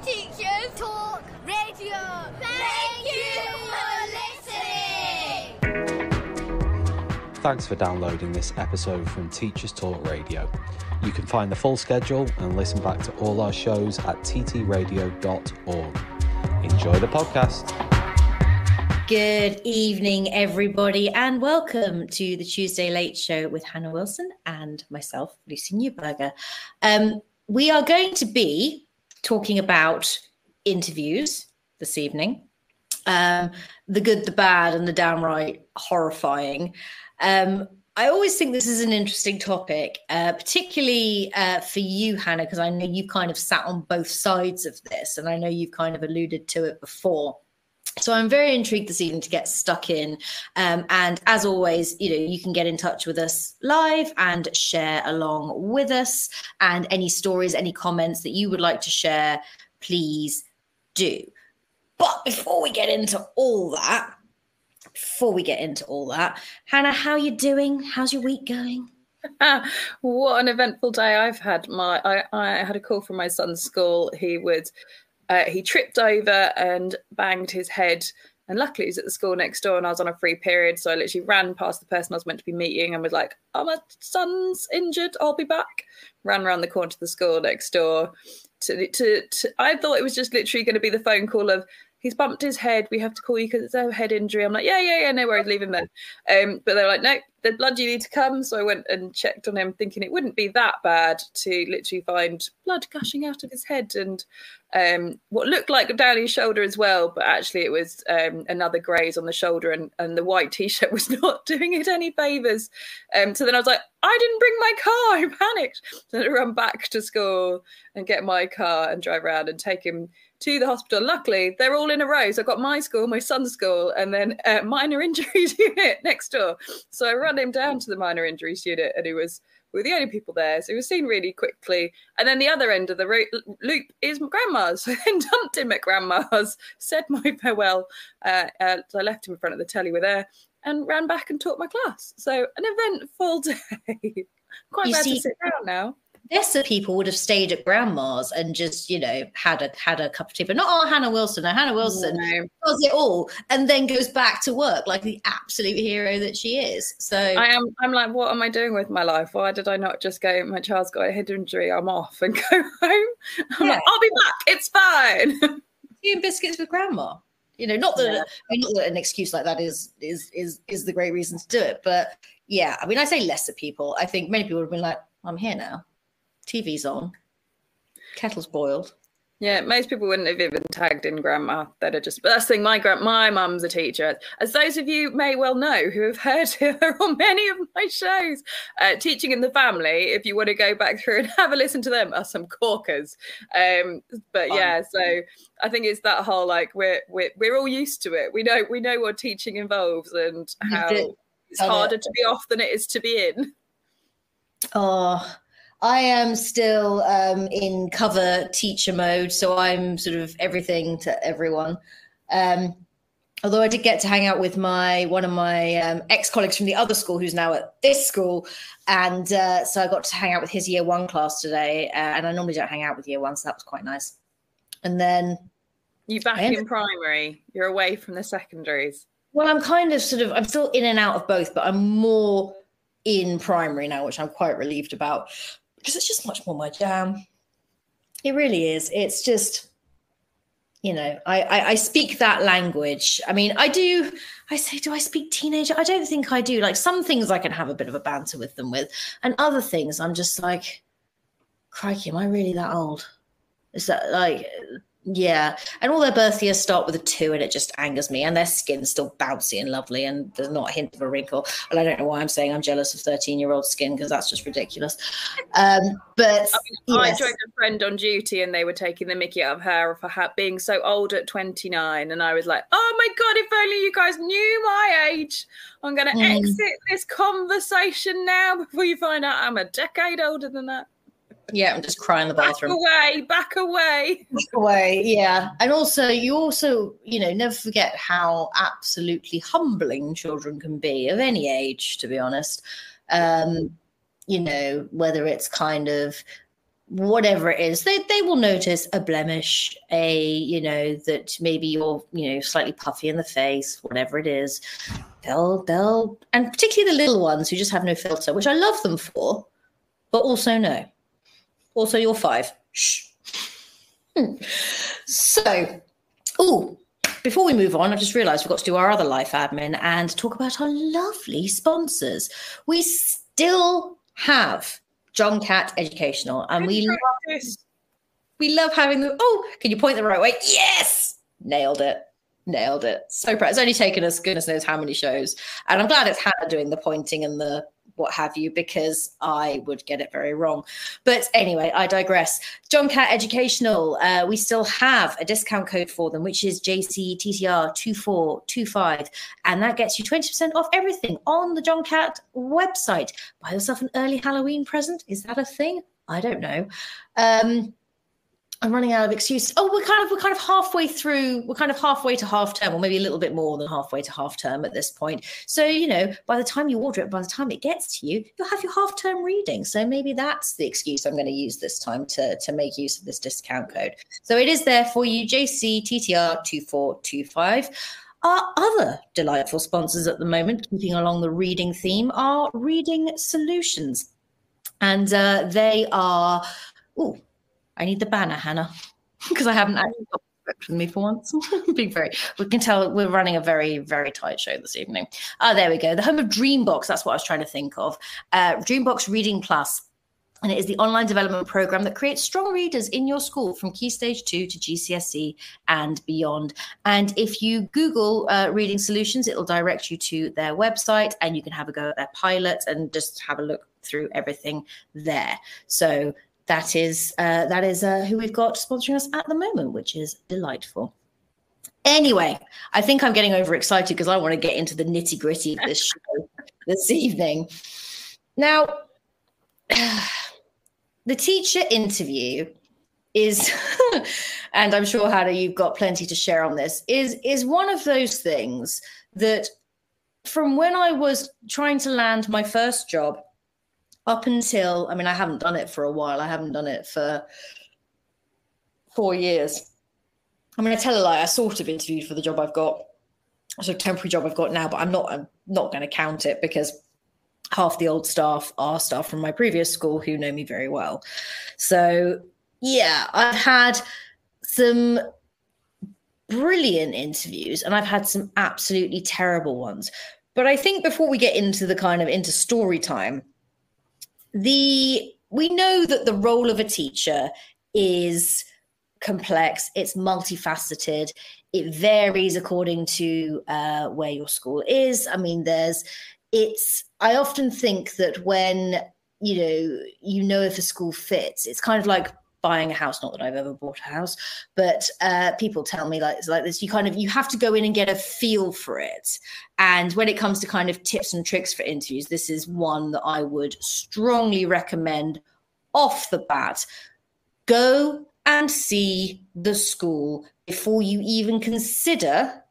Teachers Talk Radio. Thank you for listening. Thanks for downloading this episode from Teachers Talk Radio. You can find the full schedule and listen back to all our shows at ttradio.org. Enjoy the podcast. Good evening, everybody, and welcome to the Tuesday Late Show with Hannah Wilson and myself, Lucy Neuburger. We are going to be talking about interviews this evening, the good, the bad, and the downright horrifying. I always think this is an interesting topic, particularly for you, Hannah, because I know you kind of sat on both sides of this, and I know you've kind of alluded to it before. So I'm very intrigued this evening to get stuck in. And as always, you can get in touch with us live and share along with us. And any stories, any comments that you would like to share, please do. But before we get into all that, Hannah, how are you doing? How's your week going? What an eventful day I've had. I had a call from my son's school. He tripped over and banged his head. And luckily, he was at the school next door and I was on a free period. So I literally ran past the person I was meant to be meeting and was like, oh, my son's injured. I'll be back. Ran around the corner to the school next door. I thought it was just literally going to be the phone call of, he's bumped his head. We have to call you because it's a head injury. I'm like, yeah, no worries, leave him there. But they were like, no, the blood, you need to come. So I went and checked on him thinking it wouldn't be that bad, to literally find blood gushing out of his head and what looked like down his shoulder as well. But actually it was another graze on the shoulder and the white T-shirt was not doing it any favours. So then I was like, I didn't bring my car. I panicked. So I had to run back to school and get my car and drive around and take him to the hospital. Luckily, they're all in a row. So I got my school, my son's school, and then minor injuries unit next door. So I ran him down to the minor injuries unit, and we were the only people there. So he was seen really quickly. And then the other end of the loop is my grandma's. So I then dumped him at grandma's, said my farewell. So I left him in front of the telly with her and ran back and taught my class. So an eventful day. Quite glad to sit down now. Lesser people would have stayed at grandma's and just, had a cup of tea, but not Hannah Wilson. No, Hannah Wilson does it all and then goes back to work like the absolute hero that she is. So I'm like, what am I doing with my life? Why did I not just go, my child's got a head injury, I'm off, and go home? I'm like, I'll be back, it's fine. Tea and biscuits with grandma. Not that an excuse like that is the great reason to do it, but yeah, I mean, I say lesser people. I think many people would have been like, I'm here now. TV's on, kettle's boiled. Yeah, most people wouldn't have even tagged in grandma. They'd have just, but that's the thing, my mum's a teacher. As those of you may well know who have heard her on many of my shows, Teaching in the Family, if you want to go back through and have a listen to them, are some corkers. But yeah, so I think it's that whole, like, we're all used to it. We know what teaching involves and how it's harder to be off than it is to be in. Oh, I am still in cover teacher mode, so I'm sort of everything to everyone. Although I did get to hang out with one of my ex-colleagues from the other school who's now at this school, and so I got to hang out with his year one class today, and I normally don't hang out with year one, so that was quite nice. And then... You back in primary? You're away from the secondaries? Well, I'm kind of I'm still in and out of both, but I'm more in primary now, which I'm quite relieved about. Because it's just much more my jam. It really is. It's just, I speak that language. I mean, do I speak teenager? I don't think I do. Like some things I can have a bit of a banter with them with. And other things I'm just like, crikey, am I really that old? Is that like... Yeah, and all their birth years start with a 2 and it just angers me, and their skin's still bouncy and lovely and there's not a hint of a wrinkle. And I don't know why I'm saying I'm jealous of 13-year-old skin, because that's just ridiculous. But I joined a friend on duty and they were taking the mickey out of her for being so old at 29, and I was like, oh my God, if only you guys knew my age. I'm going to exit this conversation now before you find out I'm a decade older than that. Yeah, I'm just crying in the bathroom. Back away. Yeah. And also, never forget how absolutely humbling children can be of any age, to be honest. Whether it's kind of whatever it is, they will notice a blemish, that maybe you're, slightly puffy in the face, whatever it is. They'll, and particularly the little ones who just have no filter, which I love them for, but also no. Also, you're 5. Shh. So, before we move on, I just realised we've got to do our other life admin and talk about our lovely sponsors. We still have John Catt Educational, and we love having them. Oh, can you point the right way? Yes, nailed it. So proud. It's only taken us goodness knows how many shows, and I'm glad it's Hannah doing the pointing and the what have you, because I would get it very wrong. But anyway, I digress. John Catt Educational, we still have a discount code for them, which is JCTTR2425, and that gets you 20% off everything on the John Catt website. Buy yourself an early Halloween present. Is that a thing? I don't know. I'm running out of excuses. Oh, we're kind of halfway through. We're kind of halfway to half term, or maybe a little bit more than halfway to half term at this point. So, by the time you order it, by the time it gets to you, you'll have your half term reading. So maybe that's the excuse I'm going to use this time to make use of this discount code. So it is there for you, JCTTR2425. Our other delightful sponsors at the moment, keeping along the reading theme, are Reading Solutions. And they are... I need the banner, Hannah, because I haven't actually got the script with me for once. We can tell we're running a very, very tight show this evening. There we go. The home of Dreambox. That's what I was trying to think of. Dreambox Reading Plus. And it is the online development program that creates strong readers in your school from Key Stage 2 to GCSE and beyond. And if you Google Reading Solutions, it will direct you to their website, and you can have a go at their pilot and just have a look through everything there. So that is who we've got sponsoring us at the moment, which is delightful. Anyway, I think I'm getting overexcited because I want to get into the nitty-gritty of this show this evening. Now, the teacher interview is, and I'm sure, Hannah, you've got plenty to share on this, is one of those things that from when I was trying to land my first job up until, I haven't done it for a while. I haven't done it for 4 years. I tell a lie. I sort of interviewed for the job I've got, sort of temporary job I've got now, but I'm not going to count it because half the old staff are staff from my previous school who know me very well. So yeah, I've had some brilliant interviews and I've had some absolutely terrible ones. But I think before we get into into story time, we know that the role of a teacher is complex, it's multifaceted, it varies according to where your school is. I often think that when you know if a school fits, it's kind of like buying a house. Not that I've ever bought a house, but people tell me like this. You have to go in and get a feel for it. And when it comes to kind of tips and tricks for interviews, this is one that I would strongly recommend off the bat. Go and see the school before you even consider.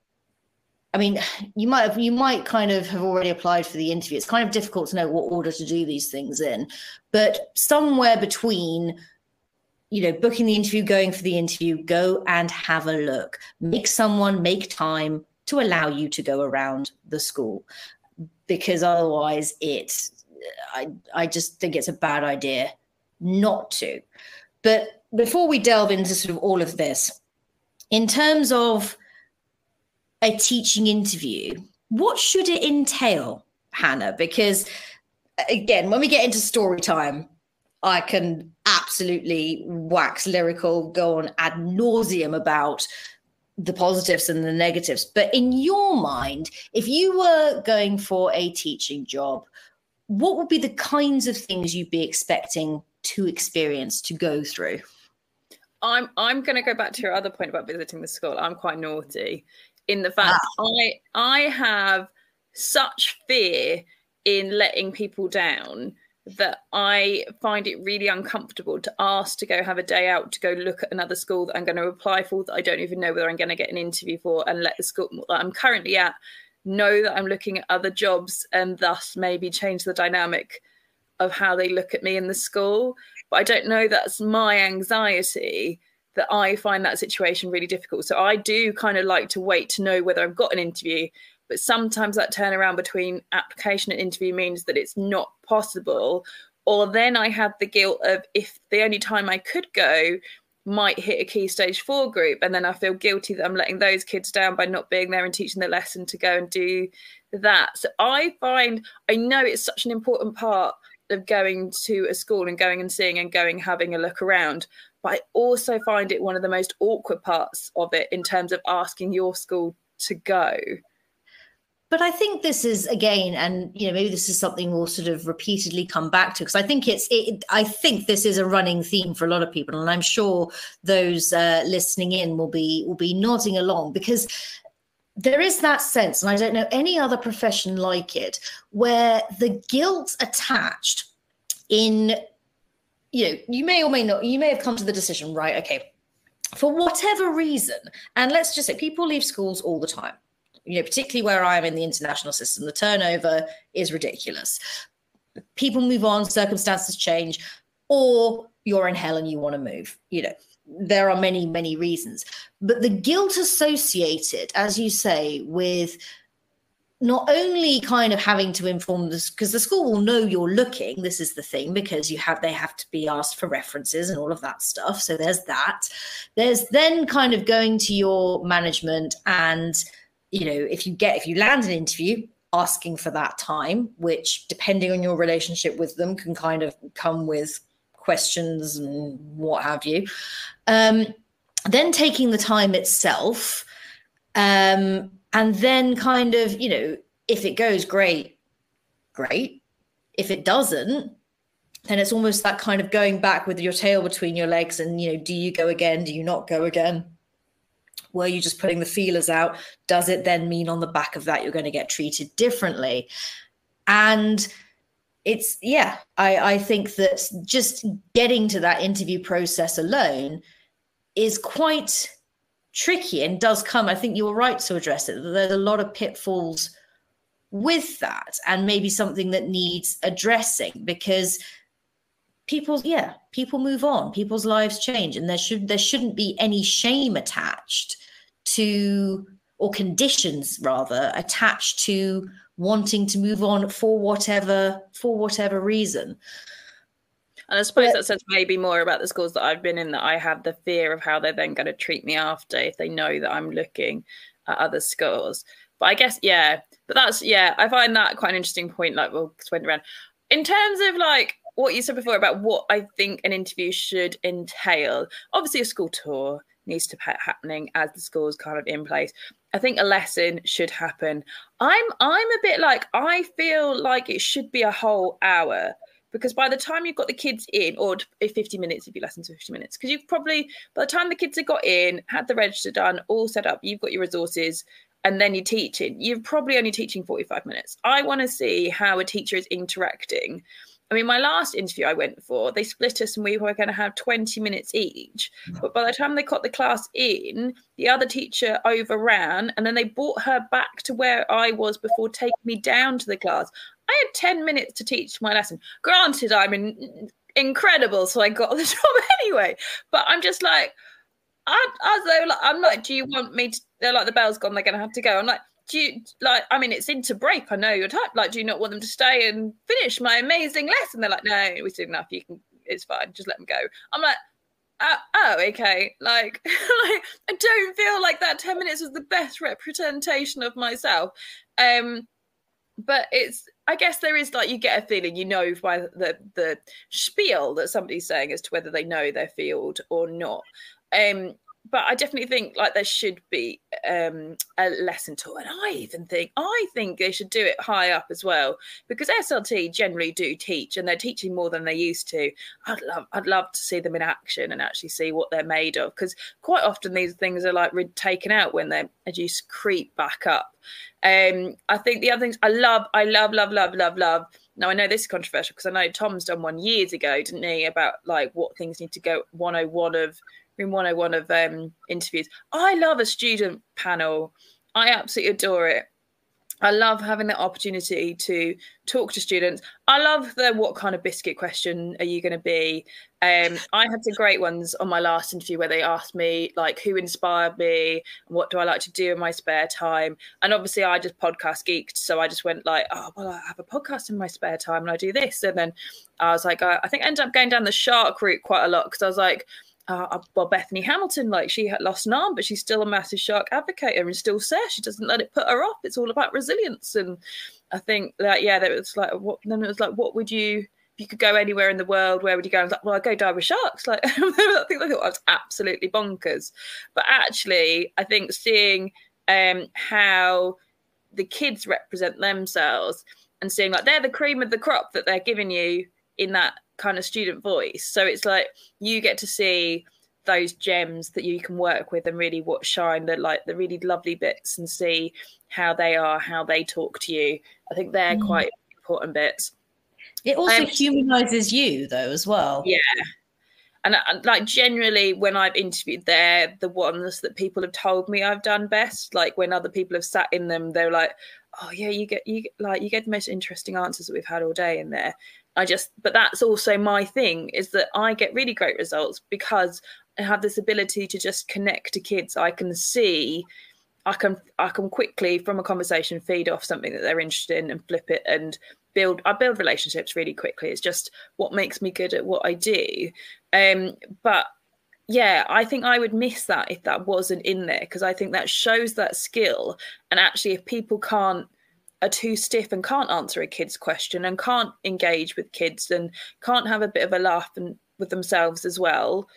You might kind of have already applied for the interview. It's kind of difficult to know what order to do these things in, but somewhere between, booking the interview, going for the interview, go and have a look. Make time to allow you to go around the school, because otherwise I just think it's a bad idea not to. But before we delve into sort of all of this, in terms of a teaching interview, what should it entail, Hannah? Because again, when we get into story time, I can absolutely wax lyrical, go on ad nauseum about the positives and the negatives. But in your mind, if you were going for a teaching job, what would be the kinds of things you'd be expecting to experience, to go through? I'm going to go back to your other point about visiting the school. I'm quite naughty in the fact I have such fear in letting people down that I find it really uncomfortable to ask to go have a day out to go look at another school that I'm going to apply for, that I don't even know whether I'm going to get an interview for, and let the school that I'm currently at know that I'm looking at other jobs, and thus maybe change the dynamic of how they look at me in the school. but I don't know, that's my anxiety, that I find that situation really difficult. So I do kind of like to wait to know whether I've got an interview, but sometimes that turnaround between application and interview means that it's not possible. Or then I have the guilt of, if the only time I could go might hit a key stage 4 group, and then I feel guilty that I'm letting those kids down by not being there and teaching the lesson to go and do that. So I know it's such an important part of going to a school and going and seeing and going having a look around, but I also find it one of the most awkward parts of it in terms of asking your school to go. But I think this is, again, and maybe this is something we'll sort of repeatedly come back to, because I think I think this is a running theme for a lot of people, and I'm sure those listening in will be nodding along, because there is that sense, and I don't know any other profession like it, where the guilt attached in, you may or may not, you may have come to the decision, right? Okay, for whatever reason, and let's just say people leave schools all the time. Particularly where I am in the international system, the turnover is ridiculous. People move on, circumstances change, or you're in hell and you want to move. There are many, many reasons. But the guilt associated, as you say, with not only kind of having to inform this, because the school will know you're looking, this is the thing, because they have to be asked for references and all of that stuff. So there's that. There's then kind of going to your management and if you land an interview, asking for that time, which depending on your relationship with them can kind of come with questions and what have you. Then taking the time itself, and then kind of, if it goes great. If it doesn't, then it's almost that kind of going back with your tail between your legs and, do you go again? Do you not go again? Were you just putting the feelers out? Does it then mean on the back of that you're going to get treated differently? And it's, I think that just getting to that interview process alone is quite tricky and does come, I think you're right to address it. There's a lot of pitfalls with that, and maybe something that needs addressing, because people move on, people's lives change, and there shouldn't be any shame attached to, or conditions rather, attached to wanting to move on for whatever reason. And I suppose that says maybe more about the schools that I've been in, that I have the fear of how they're then going to treat me after, if they know that I'm looking at other schools. But I guess, but that's, I find that quite an interesting point, like we'll went around. In terms of like what you said before about what I think an interview should entail, obviously a school tour needs to be happening as the school's kind of in place. I think a lesson should happen. I'm a bit like, I feel like it should be a whole hour, because by the time you've got the kids in, or 50 minutes if you listen to 50 minutes, because you've probably, by the time the kids have got in, had the register done, all set up, you've got your resources, and then you're teaching, you're probably only teaching 45 minutes. I want to see how a teacher is interacting. I mean, my last interview I went for, they split us and we were going to have 20 minutes each. But by the time they got the class in, the other teacher overran, and then they brought her back to where I was before taking me down to the class. I had 10 minutes to teach my lesson. Granted, I'm incredible, so I got the job anyway. But I'm just like, I'm like, do you want me to, they're like, the bell's gone, they're going to have to go. I'm like, do you, like, I mean, it's into break, I know your type. Like, do you not want them to stay and finish my amazing lesson? They're like, no, we did enough. It's fine. Just let them go. I'm like, oh, okay. Like, I don't feel like that 10 minutes was the best representation of myself. But I guess there is, like, you get a feeling, by the spiel that somebody's saying as to whether they know their field or not. But I definitely think like there should be a lesson tour, and I think they should do it high up as well, because SLT generally do teach, and they're teaching more than they used to. I'd love to see them in action and actually see what they're made of, because quite often these things are like taken out when they just creep back up. I think the other things I love. Now I know this is controversial because I know Tom's done one years ago, didn't he, about like what things need to go 101 of interviews. I love a student panel. I absolutely adore it. I love having the opportunity to talk to students. I love the what kind of biscuit question are you going to be? I had some great ones on my last interview where they asked me like who inspired me and what do I like to do in my spare time. And obviously I just podcast geeked. So I just went like, oh, well, I have a podcast in my spare time and I do this. And then I was like, I think I ended up going down the shark route quite a lot because I was like, well, Bethany Hamilton, like she had lost an arm, but she's still a massive shark advocate and still says she doesn't let it put her off. It's all about resilience. And I think that, yeah, that was like, what, then it was like, what would you, if you could go anywhere in the world, where would you go? And I was like, well, I'd go dive with sharks. Like, I think I thought I was absolutely bonkers. But actually, I think seeing how the kids represent themselves and seeing like they're the cream of the crop that they're giving you in that kind of student voice. So it's like you get to see those gems that you can work with and really what shine the really lovely bits and see how they are, how they talk to you. I think they're quite important bits. It also humanizes you though as well. Yeah. And like generally when I've interviewed, they're the ones that people have told me I've done best. Like when other people have sat in them, they're like, oh yeah, you get the most interesting answers that we've had all day in there. But that's also my thing, is that I get really great results because I have this ability to just connect to kids. I can quickly from a conversation feed off something that they're interested in and flip it and I build relationships really quickly. It's just what makes me good at what I do. But yeah, I think I would miss that if that wasn't in there, because I think that shows that skill. And actually, if people are too stiff and can't answer a kid's question and can't engage with kids and can't have a bit of a laugh with themselves as well,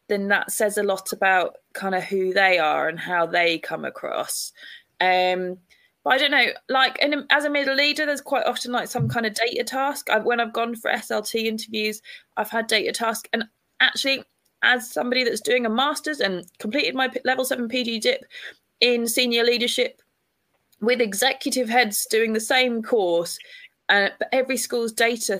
then that says a lot about kind of who they are and how they come across. But I don't know, like as a middle leader, there's quite often like some kind of data task. When I've gone for SLT interviews, I've had data task. And actually, as somebody that's doing a master's and completed my level 7 PG dip in senior leadership, with executive heads doing the same course, but every school's data,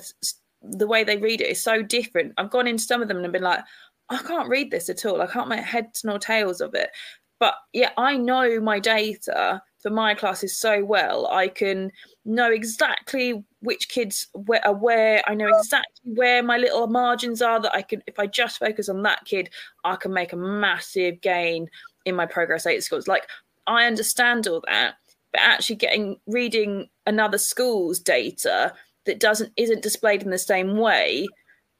the way they read it is so different. I've gone into some of them and been like, I can't read this at all. I can't make heads nor tails of it. But yeah, I know my data for my classes so well. I can know exactly which kids are where. I know exactly where my little margins are that I can, if I just focus on that kid, I can make a massive gain in my progress 8 scores. Like I understand all that. But actually reading another school's data that isn't displayed in the same way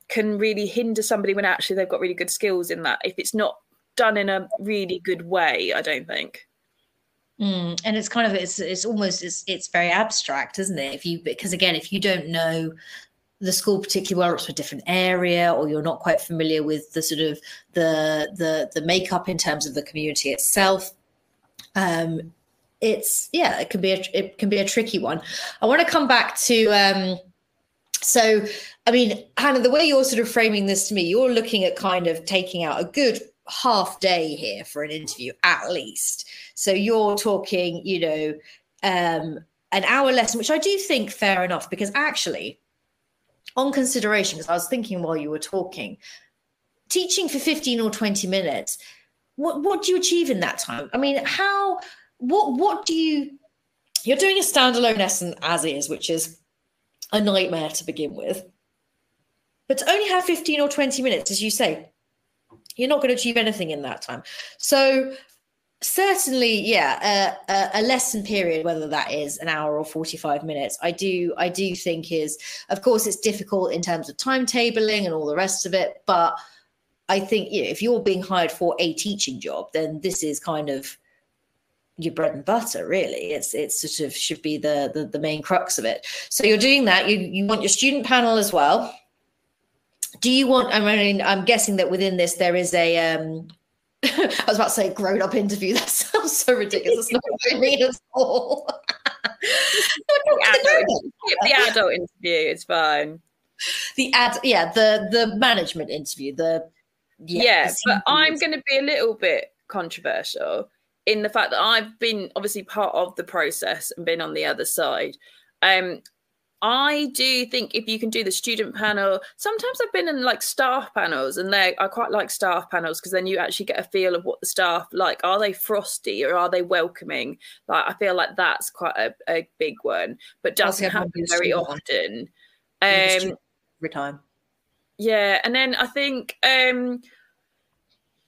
can really hinder somebody when actually they've got really good skills in that, if it's not done in a really good way, I don't think. And it's kind of it's almost very abstract, isn't it? Because again, if you don't know the school particularly well, or it's a different area, or you're not quite familiar with the sort of the makeup in terms of the community itself, it can be a tricky one. I want to come back to so I mean, Hannah, the way you're sort of framing this to me, you're looking at kind of taking out a good half day here for an interview at least. So you're talking, an hour lesson, which I do think fair enough, because actually on consideration, because I was thinking while you were talking, teaching for 15 or 20 minutes, what do you achieve in that time? I mean, what do you're doing a standalone lesson as is, which is a nightmare to begin with. But to only have 15 or 20 minutes, as you say, you're not going to achieve anything in that time. So certainly, a lesson period, whether that is an hour or 45 minutes, I do think is, of course, it's difficult in terms of timetabling and all the rest of it. But I think if you're being hired for a teaching job, then this is kind of your bread and butter, really. It's sort of should be the main crux of it. So you're doing that. You want your student panel as well. Do you want? I mean, I'm guessing that within this there is a. I was about to say grown-up interview. That sounds so ridiculous. It's not what I mean at all. The adult interview. It's fine. The management interview. But I'm going to be a little bit controversial in the fact that I've been obviously part of the process and been on the other side. I do think if you can do the student panel, sometimes I've been in like staff panels, and I quite like staff panels because then you actually get a feel of what the staff like. Are they frosty or are they welcoming? Like I feel like that's quite a big one, but doesn't happen very often. Every time. Yeah, and then I think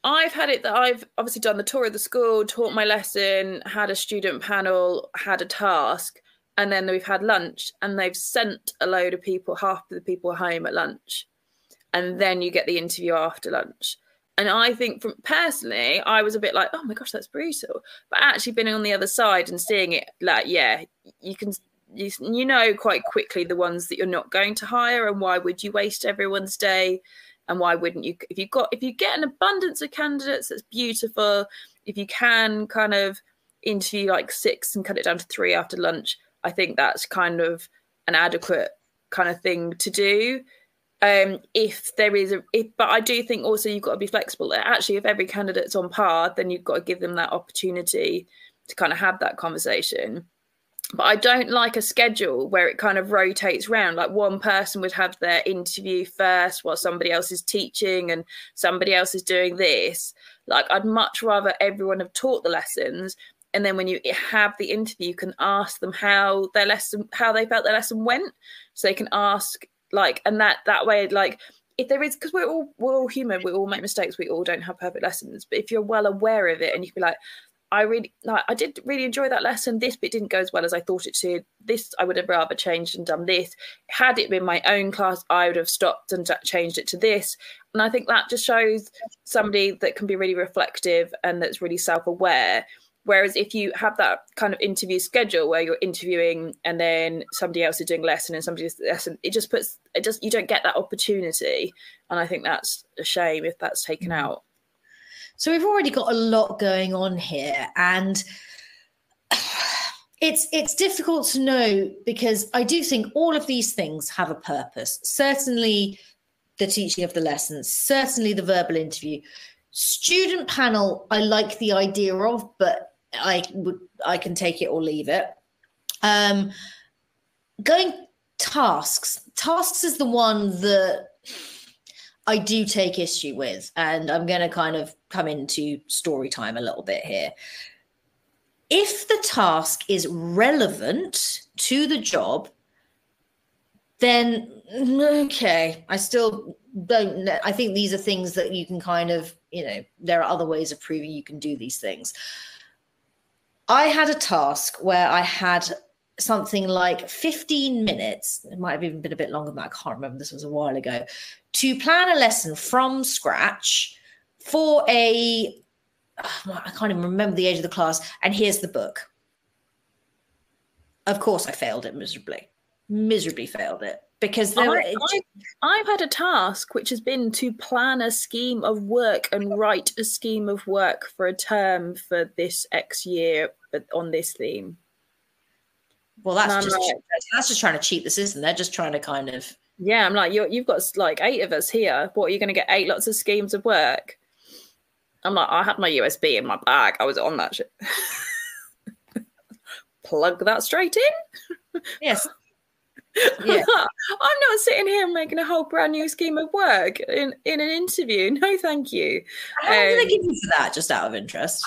I've had it that I've obviously done the tour of the school, taught my lesson, had a student panel, had a task, and then we've had lunch, and they've sent a load of people, half of the people home at lunch, and then you get the interview after lunch. And I think personally, I was a bit like, oh my gosh, that's brutal. But actually being on the other side and seeing it, like, yeah, you know quite quickly the ones that you're not going to hire, and why would you waste everyone's day? And why wouldn't you? If you get an abundance of candidates, that's beautiful. If you can kind of interview like 6 and cut it down to 3 after lunch, I think that's kind of an adequate kind of thing to do. But I do think also you've got to be flexible. Actually, if every candidate's on par, then you've got to give them that opportunity to kind of have that conversation. But I don't like a schedule where it kind of rotates around. Like one person would have their interview first while somebody else is teaching and somebody else is doing this. Like I'd much rather everyone have taught the lessons. And then when you have the interview, you can ask them how they felt their lesson went. So they can ask and that way, like if there is, because we're all human, we all make mistakes. We all don't have perfect lessons. But if you're well aware of it and you can be like, I did really enjoy that lesson. This bit didn't go as well as I thought it should. This I would have rather changed and done this. Had it been my own class, I would have stopped and changed it to this. And I think that just shows somebody that can be really reflective and that's really self-aware. Whereas if you have that kind of interview schedule where you're interviewing and then somebody else is doing lesson and somebody else lesson, you don't get that opportunity. And I think that's a shame if that's taken out. So we've already got a lot going on here, and it's difficult to know because I do think all of these things have a purpose. Certainly the teaching of the lessons, certainly the verbal interview. Student panel, I like the idea of, but I can take it or leave it. Going tasks is the one that I do take issue with, and I'm going to kind of come into story time a little bit here. If the task is relevant to the job, then okay, I still don't know. I think these are things that you can kind of, there are other ways of proving you can do these things. I had a task where I had something like 15 minutes, it might have even been a bit longer than that, I can't remember, this was a while ago, to plan a lesson from scratch for I can't even remember the age of the class, and here's the book. Of course I failed it miserably failed it, because I've had a task which has been to plan a scheme of work and write a scheme of work for a term for this X year on this theme. Well, that's just trying to cheat the system. They're just trying to kind of... Yeah, I'm like, you've got like 8 of us here. What, are you going to get 8 lots of schemes of work? I'm like, I had my USB in my bag. I was on that shit. Plug that straight in. Yes. Yeah. I'm not sitting here making a whole brand new scheme of work in an interview. No, thank you. How long did they give you for that, just out of interest?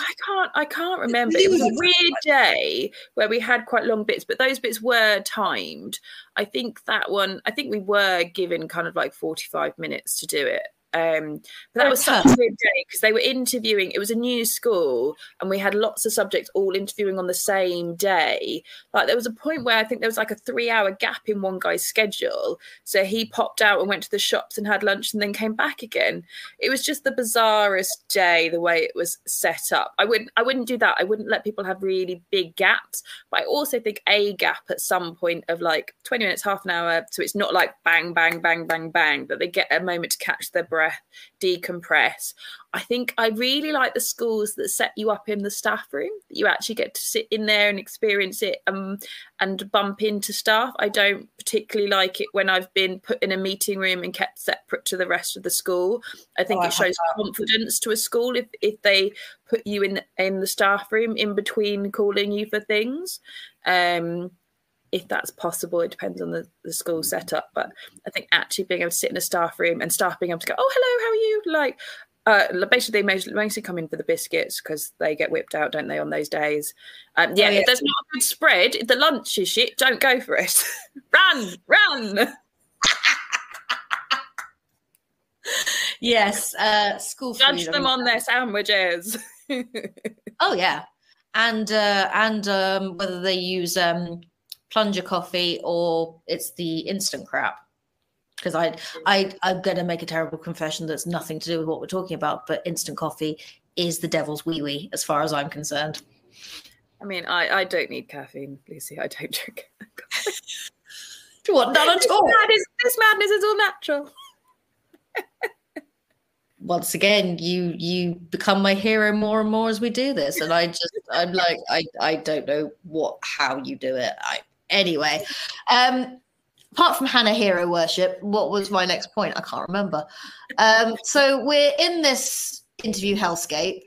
I can't remember. It was a weird day where we had quite long bits, but those bits were timed. I think we were given kind of like 45 minutes to do it. But that was such a weird day because they were interviewing. It was a new school and we had lots of subjects all interviewing on the same day. Like there was a point where I think there was like a 3-hour gap in one guy's schedule. So he popped out and went to the shops and had lunch and then came back again. It was just the bizarrest day, the way it was set up. I wouldn't do that. I wouldn't let people have really big gaps. But I also think a gap at some point of like 20 minutes, half an hour. So it's not like bang, bang, bang, bang, bang, that they get a moment to catch their breath, decompress. I think I really like the schools that set you up in the staff room, that you actually get to sit in there and experience it and bump into staff. I don't particularly like it when I've been put in a meeting room and kept separate to the rest of the school. I think it shows confidence to a school if they put you in the staff room in between calling you for things. if that's possible. It depends on the school setup, but I think actually being able to sit in a staff room and staff being able to go, oh, hello, how are you? Like, basically they mostly come in for the biscuits because they get whipped out, don't they, on those days? If there's not a good spread, if the lunch is shit, don't go for it. run. Yes, school food. Judge them on their sandwiches. Oh yeah, and whether they use plunger coffee or it's the instant crap. Because I'm going to make a terrible confession that's nothing to do with what we're talking about, but instant coffee is the devil's wee-wee as far as I'm concerned. I mean, I don't need caffeine, Lucy. I don't drink coffee. What, none at all? This madness is all natural. Once again, you become my hero more and more as we do this. And I'm like, I don't know how you do it. Anyway. Apart from Hannah hero worship, what was my next point? I can't remember. So we're in this interview hellscape,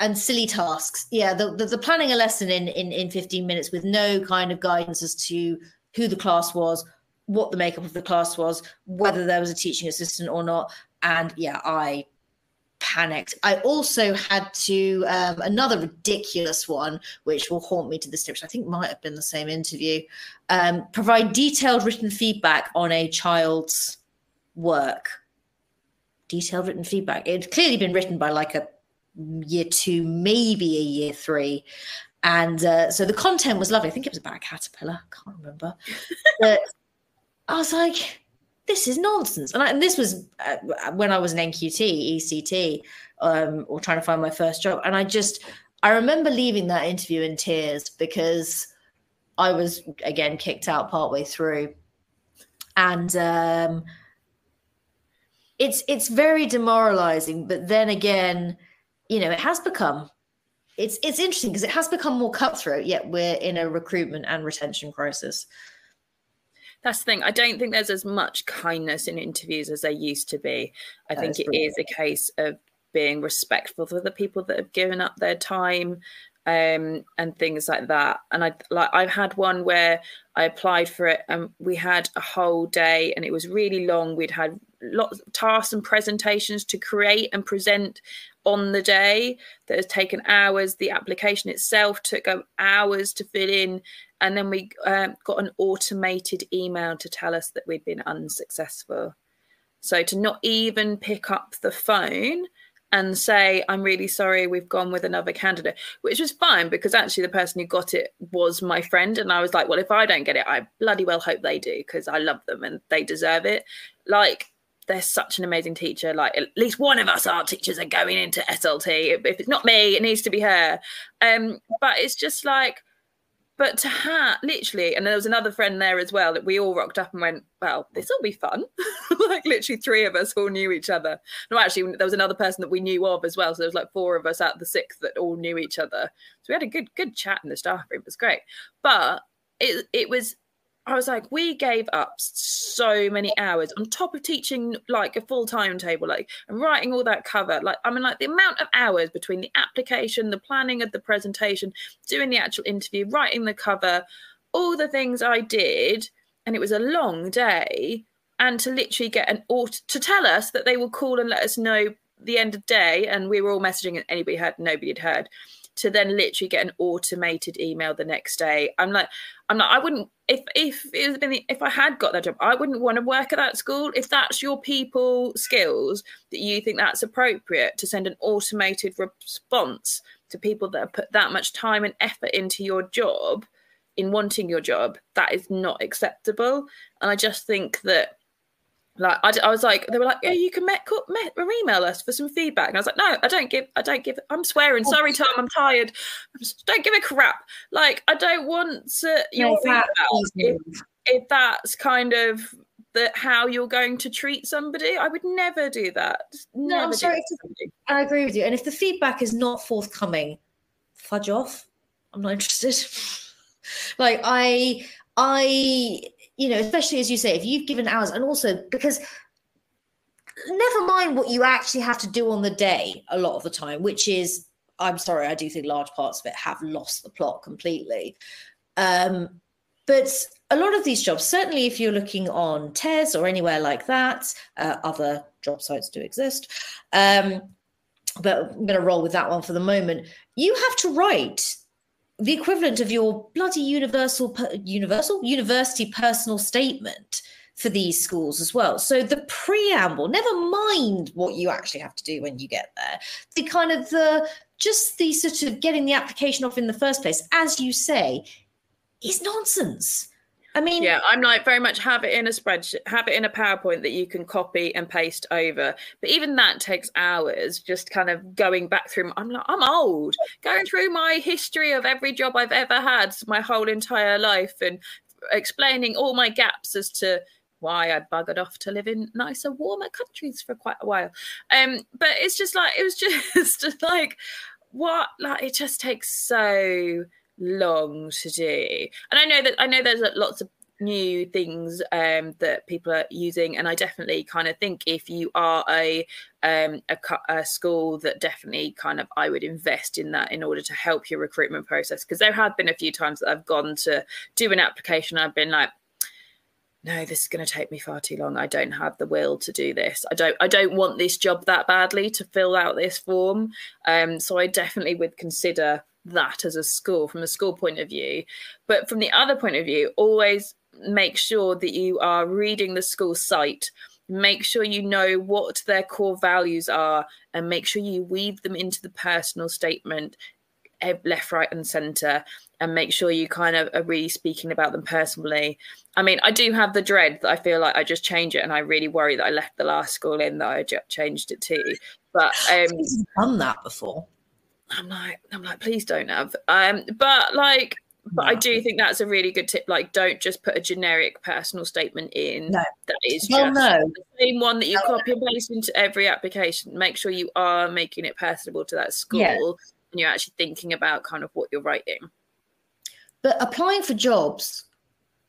and silly tasks. Yeah, the planning a lesson in 15 minutes with no kind of guidance as to who the class was, what the makeup of the class was, whether there was a teaching assistant or not. And yeah, I panicked. I also had to, another ridiculous one, which will haunt me to this day, which I think might have been the same interview, provide detailed written feedback on a child's work. Detailed written feedback. It had clearly been written by like a year 2, maybe a year 3. And so the content was lovely. I think it was about a caterpillar. I can't remember. But I was like, this is nonsense. And this was when I was an NQT, ECT, or trying to find my first job. And I remember leaving that interview in tears because I was, again, kicked out partway through. And it's very demoralizing. But then again, it has become, it's interesting because it has become more cutthroat, yet we're in a recruitment and retention crisis. That's the thing. I don't think there's as much kindness in interviews as there used to be. I think it is a case of being respectful for the people that have given up their time and things like that. And I've had one where I applied for it and we had a whole day and it was really long. We'd had lots of tasks and presentations to create and present on the day that has taken hours. The application itself took hours to fill in. And then we got an automated email to tell us that we'd been unsuccessful. So to not even pick up the phone and say, I'm really sorry, we've gone with another candidate, which was fine because actually the person who got it was my friend. And I was like, well, if I don't get it, I bloody well hope they do because I love them and they deserve it. Like, they're such an amazing teacher. Like, at least one of us art teachers are going into SLT. If it's not me, it needs to be her. But it's just like, but to have literally, and there was another friend there as well that we all rocked up and went, well, this will be fun. Like literally 3 of us all knew each other. No, actually, there was another person that we knew of as well. So there was like 4 of us out of the 6 that all knew each other. So we had a good chat in the staff room. It was great. But it was, I was like, we gave up so many hours on top of teaching like a full timetable, like and writing all that cover. Like, I mean, like the amount of hours between the application, the planning of the presentation, doing the actual interview, writing the cover, all the things I did. And it was a long day. And to literally get to tell us that they will call and let us know the end of day. And we were all messaging and anybody heard, nobody had heard. To then literally get an automated email the next day. I'm like, I wouldn't, if I had got that job, I wouldn't want to work at that school. If that's your people skills that you think that's appropriate to send an automated response to people that have put that much time and effort into your job, in wanting your job, that is not acceptable. And I just think that, like, I was like, they were like, yeah, you can email us for some feedback. And I was like, no, I don't give, I'm swearing. Sorry, Tom, I'm tired. Don't give a crap. Like, I don't want your feedback if that's kind of how you're going to treat somebody. I would never do that. No, I'm sorry. I agree with you. And if the feedback is not forthcoming, fudge off. I'm not interested. Like, I especially as you say, if you've given hours, and also because never mind what you actually have to do on the day a lot of the time, which is, I'm sorry, I do think large parts of it have lost the plot completely. But a lot of these jobs, certainly if you're looking on TES or anywhere like that, other job sites do exist, but I'm going to roll with that one for the moment. You have to write the equivalent of your bloody university personal statement for these schools as well. So the preamble, never mind what you actually have to do when you get there, the sort of getting the application off in the first place, as you say, is nonsense. I mean, yeah, I'm like very much have it in a spreadsheet, have it in a PowerPoint that you can copy and paste over. But even that takes hours, just kind of going back through. I'm old, going through my history of every job I've ever had my whole entire life and explaining all my gaps as to why I buggered off to live in nicer, warmer countries for quite a while. But it's just like, it was just like, what? Like, it just takes so long to do. And I know there's lots of new things that people are using, and I definitely kind of think if you are a school, that definitely kind of I would invest in that in order to help your recruitment process, because there have been a few times that I've gone to do an application and I've been like, no, this is going to take me far too long. I don't have the will to do this. I don't want this job that badly to fill out this form. So I definitely would consider that as a school, from a school point of view. But from the other point of view, always make sure that you are reading the school site. Make sure you know what their core values are, and make sure you weave them into the personal statement, left, right, and centre, and make sure you kind of are really speaking about them personally. I mean, I do have the dread that I feel like I just change it, and I really worry that I left the last school in that I changed it to. But I've done that before. I'm like, please don't have. But I do think that's a really good tip. Like, don't just put a generic personal statement in. No. That is just the same one that you copy and paste into every application. Make sure you are making it personable to that school, and you're actually thinking about kind of what you're writing. But applying for jobs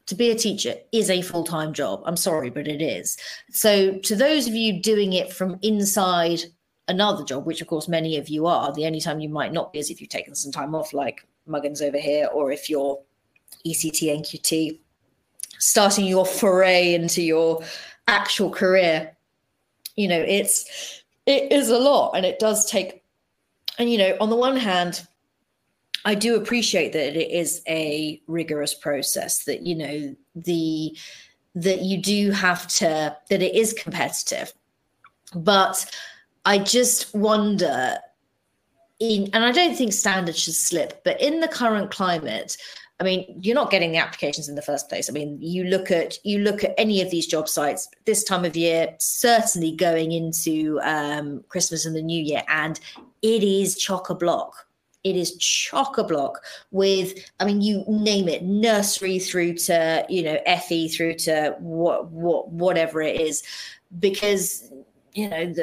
to be a teacher is a full-time job. I'm sorry, but it is. So to those of you doing it from inside another job, which of course many of you are, the only time you might not be is if you've taken some time off, like Muggins over here, or if you're ECT, NQT, starting your foray into your actual career. You know, it is a lot, and it does take, and you know, on the one hand, I do appreciate that it is a rigorous process, that, you know, that you do have to, that it is competitive. But I just wonder, and I don't think standards should slip, but in the current climate, I mean, you're not getting the applications in the first place. I mean, you look at any of these job sites this time of year, certainly going into Christmas and the New Year, and it is chock-a-block. It is chock-a-block with, I mean, you name it, nursery through to, you know, FE through to whatever it is, because, you know,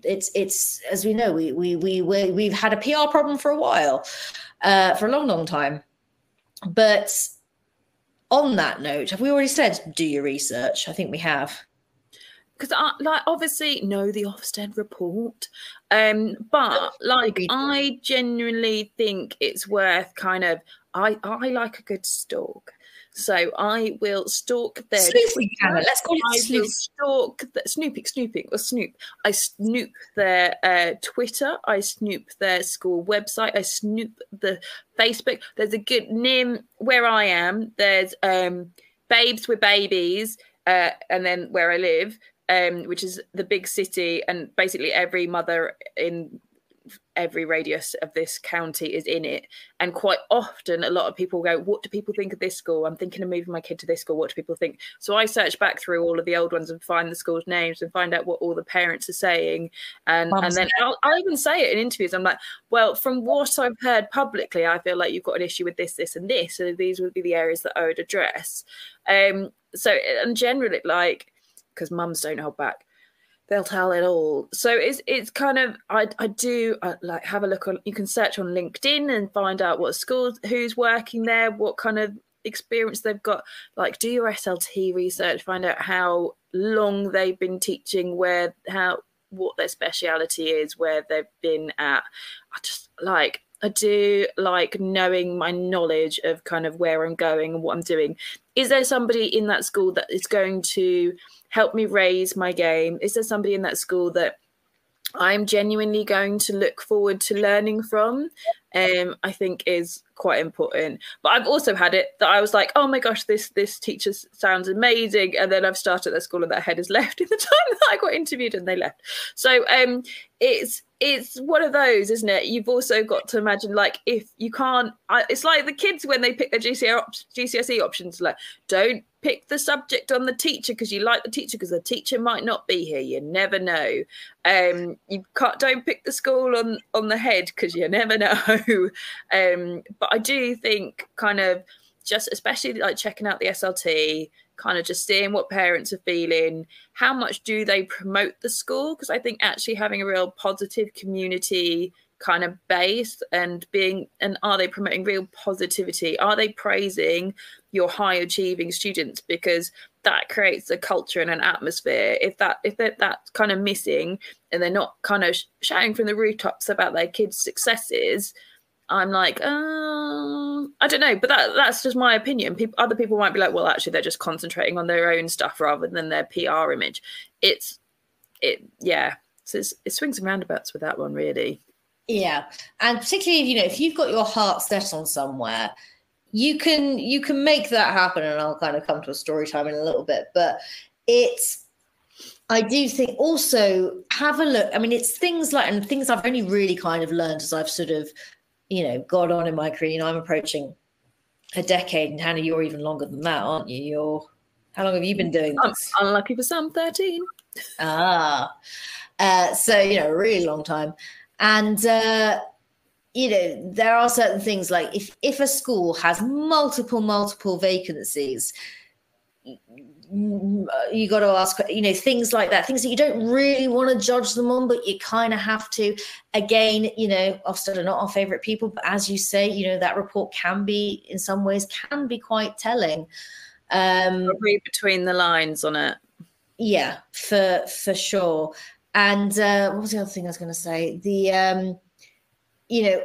it's as we know, we've had a PR problem for a while, for a long time. But on that note, have we already said do your research? I think we have. Because obviously know the Ofsted report, but like I genuinely think it's worth kind of, I like a good stalk, so I will stalk their Twitter. Let's call it snoop. I snoop their Twitter, I snoop their school website, I snoop the Facebook. There's a good, near where I am, there's Babes with Babies, and then where I live, which is the big city, and basically every mother in every radius of this county is in it. And quite often a lot of people go, what do people think of this school? I'm thinking of moving my kid to this school. What do people think? So I search back through all of the old ones and find the school's names and find out what all the parents are saying. And then I'll even say it in interviews. I'm like, well, from what I've heard publicly, I feel like you've got an issue with this, this, and this. So these would be the areas that I would address. So, and generally, like, because mums don't hold back, they'll tell it all. So it's kind of, I like have a look on, you can search on LinkedIn and find out what schools, who's working there, what kind of experience they've got. Like, do your SLT research, find out how long they've been teaching, what their speciality is, where they've been at. I just like, I do like knowing my knowledge of kind of where I'm going and what I'm doing. Is there somebody in that school that is going to help me raise my game? Is there somebody in that school that I'm genuinely going to look forward to learning from? I think is quite important. But I've also had it that I was like, oh my gosh, this teacher sounds amazing, and then I've started at school and that head has left in the time that I got interviewed and they left. So it's one of those, isn't it? You've also got to imagine, like, if you can't, it's like the kids when they pick their GCSE options, like, don't pick the subject on the teacher because you like the teacher, because the teacher might not be here. You never know. Don't pick the school on the head because you never know. But I do think kind of just, especially like checking out the SLT, kind of just seeing what parents are feeling, how much do they promote the school? Because I think actually having a real positive community kind of base and are they promoting real positivity? Are they praising your high achieving students? Because that creates a culture and an atmosphere. If that's kind of missing and they're not kind of shouting from the rooftops about their kids' successes, I'm like, I don't know, but that's just my opinion. Other people might be like, well, actually, they're just concentrating on their own stuff rather than their PR image. So it swings and roundabouts with that one, really. Yeah, and particularly if you've got your heart set on somewhere, you can make that happen. And I'll kind of come to a story time in a little bit, but I do think also have a look. I mean, it's things I've only really kind of learned as I've sort of got on in my career. I'm approaching a decade, and Hannah, you're even longer than that, aren't you? How long have you been doing this? I'm unlucky for some, 13. So a really long time. And there are certain things like if a school has multiple vacancies, you got to ask, things like that, things that you don't really want to judge them on, but you kind of have to. Again, Ofsted are not our favorite people, but as you say, that report can be, in some ways, can be quite telling. Read between the lines on it. Yeah, for sure. And what was the other thing I was going to say?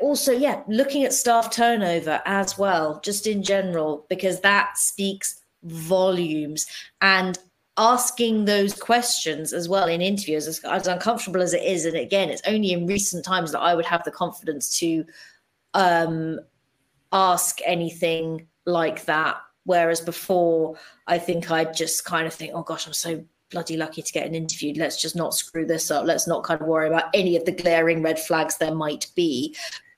Also, looking at staff turnover as well, just in general, because that speaks volumes, and asking those questions as well in interviews, as uncomfortable as it is. And again, it's only in recent times that I would have the confidence to ask anything like that. Whereas before, I think I'd just kind of think, oh gosh, I'm so bloody lucky to get an interview. Let's just not screw this up. Let's not kind of worry about any of the glaring red flags there might be.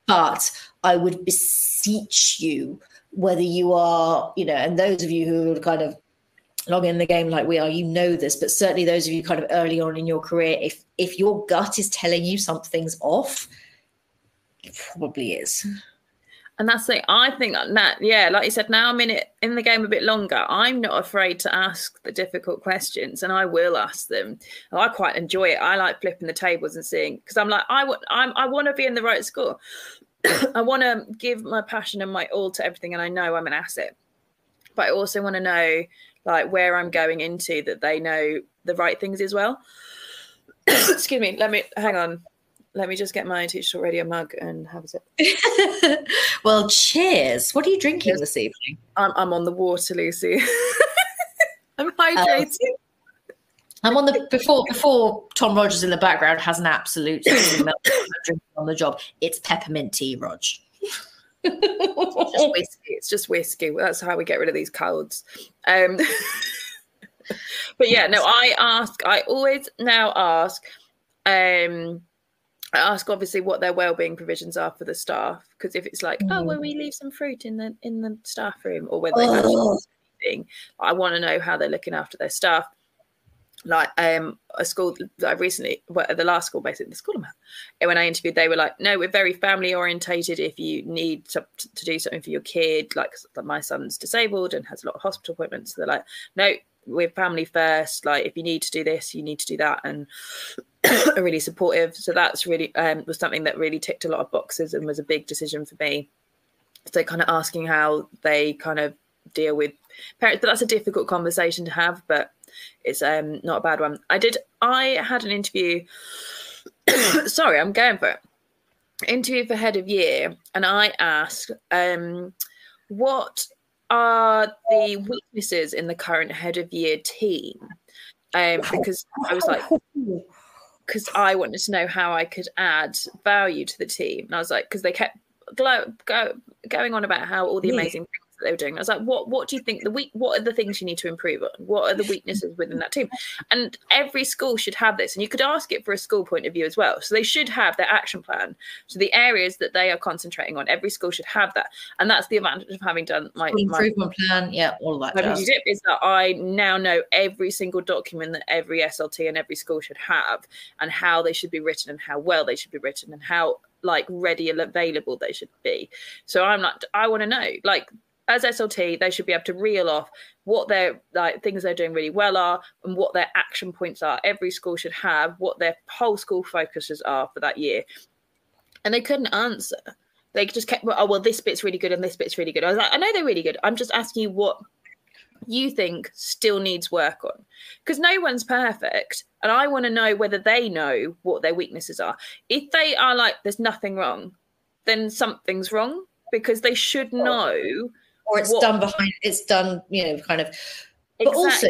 But I would beseech you, whether you are, and those of you who are kind of long in the game like we are, this, but certainly those of you kind of early on in your career, if your gut is telling you something's off, it probably is. And that's the thing. I think that, like you said, now I'm in the game a bit longer. I'm not afraid to ask the difficult questions, and I will ask them. And I quite enjoy it. I like flipping the tables and seeing, because I'm like, I want to be in the right school. I want to give my passion and my all to everything, and I know I'm an asset. But I also want to know, like, where I'm going into, that they know the right things as well. Excuse me. Hang on. Let me just get my Teacher Talk Radio mug and have a sip. Well, cheers. What are you drinking this evening? I'm on the water, Lucy. I'm hydrating. I'm on the before Tom Rogers in the background has an absolute drinking on the job. It's peppermint tea, Rog. It's just whiskey. That's how we get rid of these colds. But yeah, no, I always now ask. I ask obviously what their wellbeing provisions are for the staff, because if it's like, oh, well, we leave some fruit in the staff room, or whether they actually do anything, I want to know how they're looking after their staff. Like a school that I recently, the last school, basically the school I'm at, and when I interviewed, they were like, no, we're very family orientated. If you need to do something for your kid, like my son's disabled and has a lot of hospital appointments, so they're like, no, we're family first. Like, if you need to do this, you need to do that, and are really supportive. So that's really was something that really ticked a lot of boxes and was a big decision for me. So kind of asking how they kind of deal with parents, but that's a difficult conversation to have, but it's not a bad one. I had an interview. Sorry, I'm going for it. interview for head of year, and I asked, what are the weaknesses in the current head of year team? Because I was like, because I wanted to know how I could add value to the team. And I was like, because they kept going on about how all the amazing things that they were doing. I was like, what do you think what are the things you need to improve on? What are the weaknesses within that team? And every school should have this. And you could ask it for a school point of view as well. So they should have their action plan. So the areas that they are concentrating on, every school should have that. And that's the advantage of having done my improvement plan. Yeah, all that. Is that I now know every single document that every SLT and every school should have, and how they should be written, and how well they should be written, and how like ready and available they should be. So I'm like, I want to know, like, as SLT, they should be able to reel off what their like things they're doing really well are, and what their action points are. Every school should have what their whole school focuses are for that year. And they couldn't answer. They just kept, oh, well, this bit's really good and this bit's really good. I was like, I know they're really good. I'm just asking you what you think still needs work on, because no one's perfect, and I want to know whether they know what their weaknesses are. If they are like, there's nothing wrong, then something's wrong, because they should know. Or it's done behind, it's done, you know, kind of. But exactly. Also,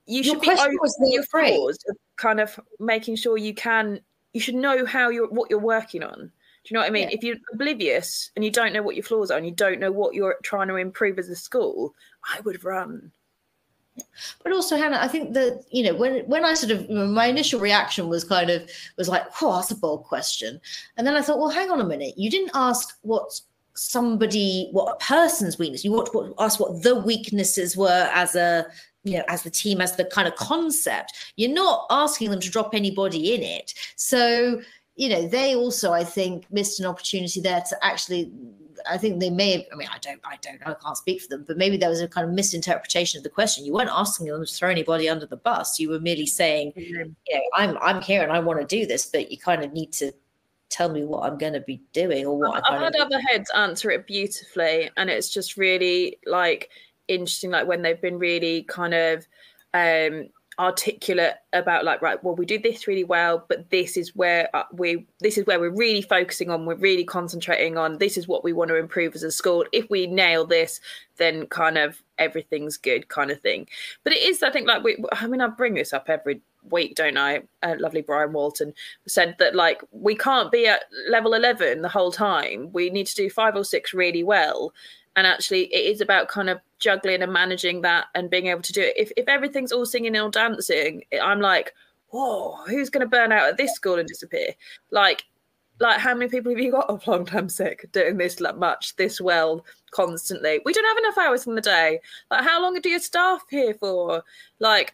you should be open to your flaws, kind of making sure you should know what you're working on. Do you know what I mean? Yeah. If you're oblivious and you don't know what your flaws are, and you don't know what you're trying to improve as a school, I would run. But also, Hannah, I think that, you know, when I sort of, my initial reaction was like, oh, that's a bold question. And then I thought, well, hang on a minute. You didn't ask what a person's weakness. You asked what the weaknesses were as a, you know, as the team, as the kind of concept. You're not asking them to drop anybody in it. So, you know, they also, I think, missed an opportunity there to actually, I think they may have, I mean, I can't speak for them, but maybe there was a kind of misinterpretation of the question. You weren't asking them to throw anybody under the bus. You were merely saying, you know, I'm here and I want to do this, but you kind of need to tell me what I'm going to be doing, or what I've had other heads answer it beautifully, and it's just really like interesting, like when they've been really kind of articulate about like, right, well, we do this really well, but this is where we're really focusing on, we're really concentrating on, this is what we want to improve as a school. If we nail this, then kind of everything's good, kind of thing. But it is, I think, like I bring this up every week, don't I? Lovely Brian Walton said that like we can't be at level 11 the whole time. We need to do 5 or 6 really well. And actually, it is about kind of juggling and managing that and being able to do it. If everything's all singing and all dancing, I'm like, whoa, who's going to burn out at this school and disappear? Like how many people have you got off long-term sick doing this much, this well, constantly? We don't have enough hours in the day. Like, how long do your staff here for? Like,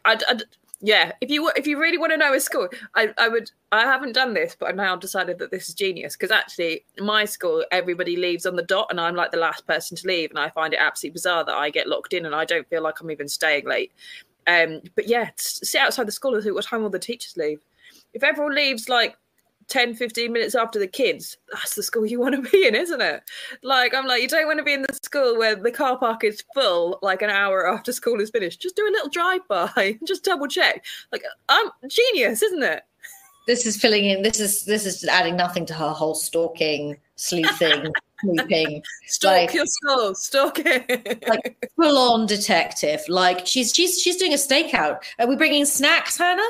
yeah, if you really want to know a school, I haven't done this, but I've now decided that this is genius, because actually my school, everybody leaves on the dot and I'm like the last person to leave, and I find it absolutely bizarre that I get locked in and I don't feel like I'm even staying late. But yeah, sit outside the school and see what time all the teachers leave. If everyone leaves like 10, 15 minutes after the kids, that's the school you want to be in, isn't it? Like, I'm like, you don't want to be in the school where the car park is full like an hour after school is finished. Just do a little drive-by, just double check. Like, genius, isn't it? This is filling in, this is adding nothing to her whole stalking, sleuthing, snooping. Stalk your school, stalk it. Like full-on detective. Like, she's doing a stakeout. Are we bringing snacks, Hannah?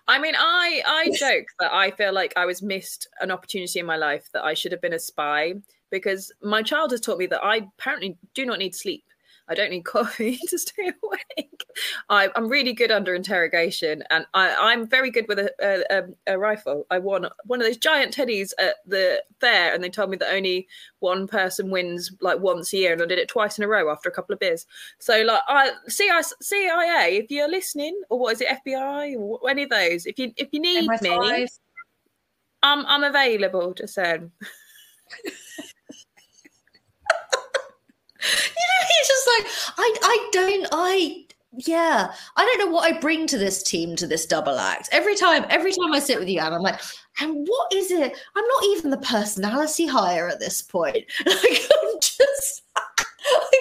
I mean, I joke that I feel like I was missed an opportunity in my life, that I should have been a spy, because my child has taught me that I apparently do not need sleep. I don't need coffee to stay awake. I'm really good under interrogation, and I'm very good with a rifle. I won one of those giant teddies at the fair, and they told me that only one person wins like once a year, and I did it twice in a row after a couple of beers. So like, CIA, if you're listening, or what is it, FBI, or any of those, if you need MI5. Me, I'm available. Just saying. You know, he's just like, I don't know what I bring to this team, to this double act. Every time I sit with you, Anne, I'm like, and what is it? I'm not even the personality hire at this point. Like, I'm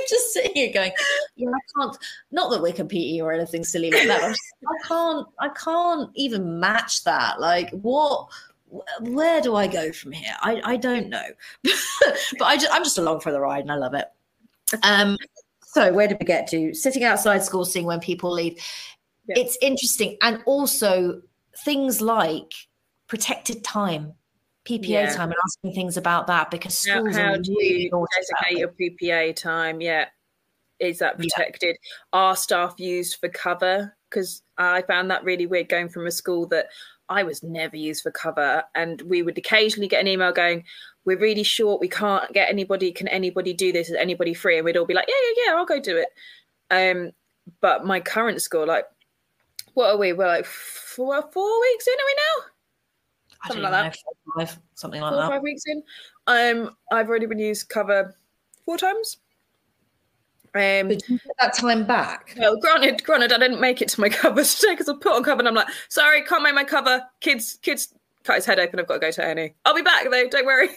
just sitting here going, yeah, I can't, not that we're competing or anything silly like that. I can't even match that. Like, what where do I go from here? I don't know, but I'm just along for the ride and I love it. So where did we get to? Sitting outside school, seeing when people leave. Yeah. It's interesting. And also things like protected time, PPA time, and asking things about that, because schools how do you designate your PPA time? Yeah. Is that protected? Are staff used for cover? Because I found that really weird going from a school that I was never used for cover, and we would occasionally get an email going, we're really short, we can't get anybody, can anybody do this, is anybody free? And we'd all be like, yeah, I'll go do it. But my current school, like, what are we? We're like 4 weeks in, are we now? Something like that. 4 or 5, something like 4 or 5 weeks in. I've already been used cover 4 times. Did you get that time back? Well, granted, I didn't make it to my cover today because I put on cover and I'm like, sorry, can't make my cover. Kids cut his head open. I've got to go to A&E. I'll be back though. Don't worry.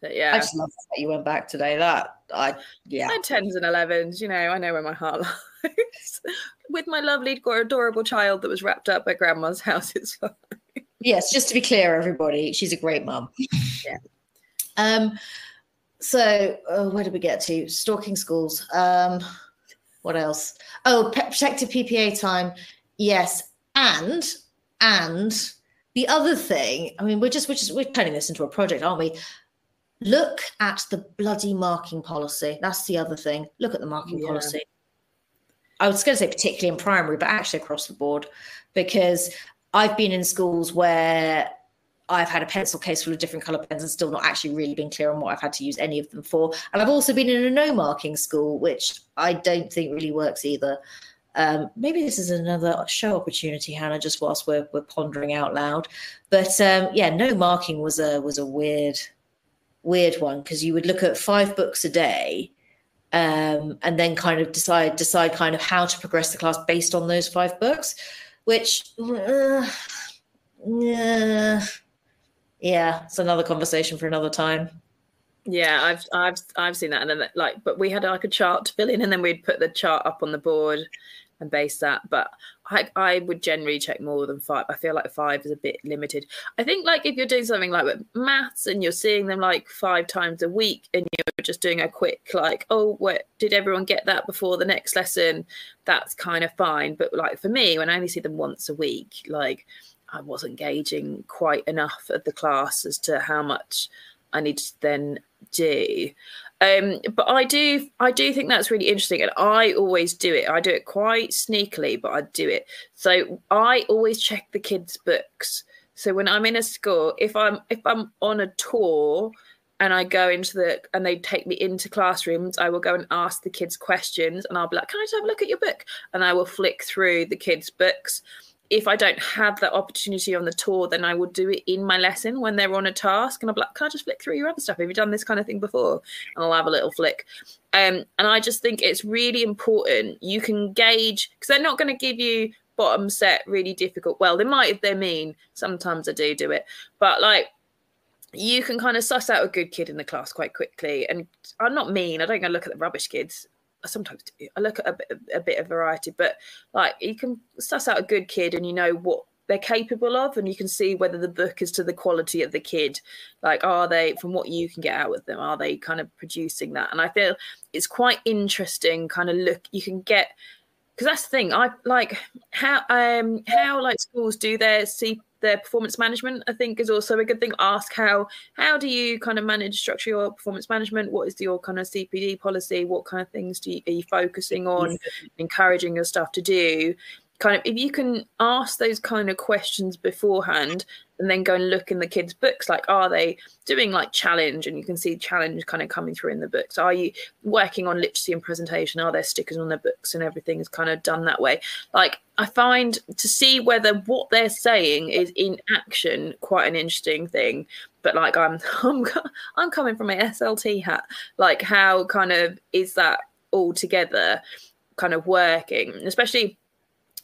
But yeah, I just love that you went back today. And 10s and 11s. You know, I know where my heart lies. With my lovely, adorable child that was wrapped up at grandma's house. It's fine. Yes, just to be clear, everybody, she's a great mum. Yeah. So where did we get to? Stalking schools. What else? Oh, protective PPA time. Yes. And the other thing, I mean, we're turning this into a project, aren't we? Look at the bloody marking policy. That's the other thing. Look at the marking policy. I was going to say particularly in primary, but actually across the board, because I've been in schools where I've had a pencil case full of different colour pens and still not actually really been clear on what I've had to use any of them for. And I've also been in a no marking school, which I don't think really works either. Maybe this is another show opportunity, Hannah, just whilst we're pondering out loud. But no marking was a weird one, because you would look at 5 books a day and then kind of decide kind of how to progress the class based on those 5 books, which yeah, it's another conversation for another time. Yeah, I've seen that, and then but we had like a chart to fill in, and then we'd put the chart up on the board and base that. But I would generally check more than 5. I feel like 5 is a bit limited. I think like if you're doing something like with maths and you're seeing them like 5 times a week, and you're just doing a quick like, oh, what did everyone get that before the next lesson? That's kind of fine. But like for me, when I only see them once a week, like I wasn't gauging quite enough of the class as to how much I need to then do. But I do think that's really interesting, and I always do it. I do it quite sneakily, but I do it. So I always check the kids' books. So when I'm in a school, if I'm on a tour and I go and they take me into classrooms, I will go and ask the kids questions, and I'll be like, can I just have a look at your book? And I will flick through the kids' books. If I don't have that opportunity on the tour, then I will do it in my lesson when they're on a task. And I'll be like, can I just flick through your other stuff? Have you done this kind of thing before? And I'll have a little flick. And I just think it's really important. You can gauge, because they're not going to give you bottom set really difficult. Well, they might if they're mean. Sometimes I do it. But like, you can kind of suss out a good kid in the class quite quickly. And I'm not mean. I don't go look at the rubbish kids. I sometimes do. I look at a bit of variety, but like you can suss out a good kid and you know what they're capable of, and you can see whether the book is to the quality of the kid. Like, are they, from what you can get out with them, are they kind of producing that? And I feel it's quite interesting kind of look you can get, because that's the thing. I like how like schools do their performance management, I think, is also a good thing. Ask how do you kind of structure your performance management? What is your kind of CPD policy? What kind of things are you focusing on, encouraging your staff to do? Kind of, if you can ask those kind of questions beforehand and then go and look in the kids' books, like, are they doing like challenge? And you can see challenge kind of coming through in the books. Are you working on literacy and presentation? Are there stickers on their books and everything is kind of done that way? Like, I find to see whether what they're saying is in action quite an interesting thing. But like, I'm coming from my SLT hat. Like, how kind of is that all together kind of working? Especially,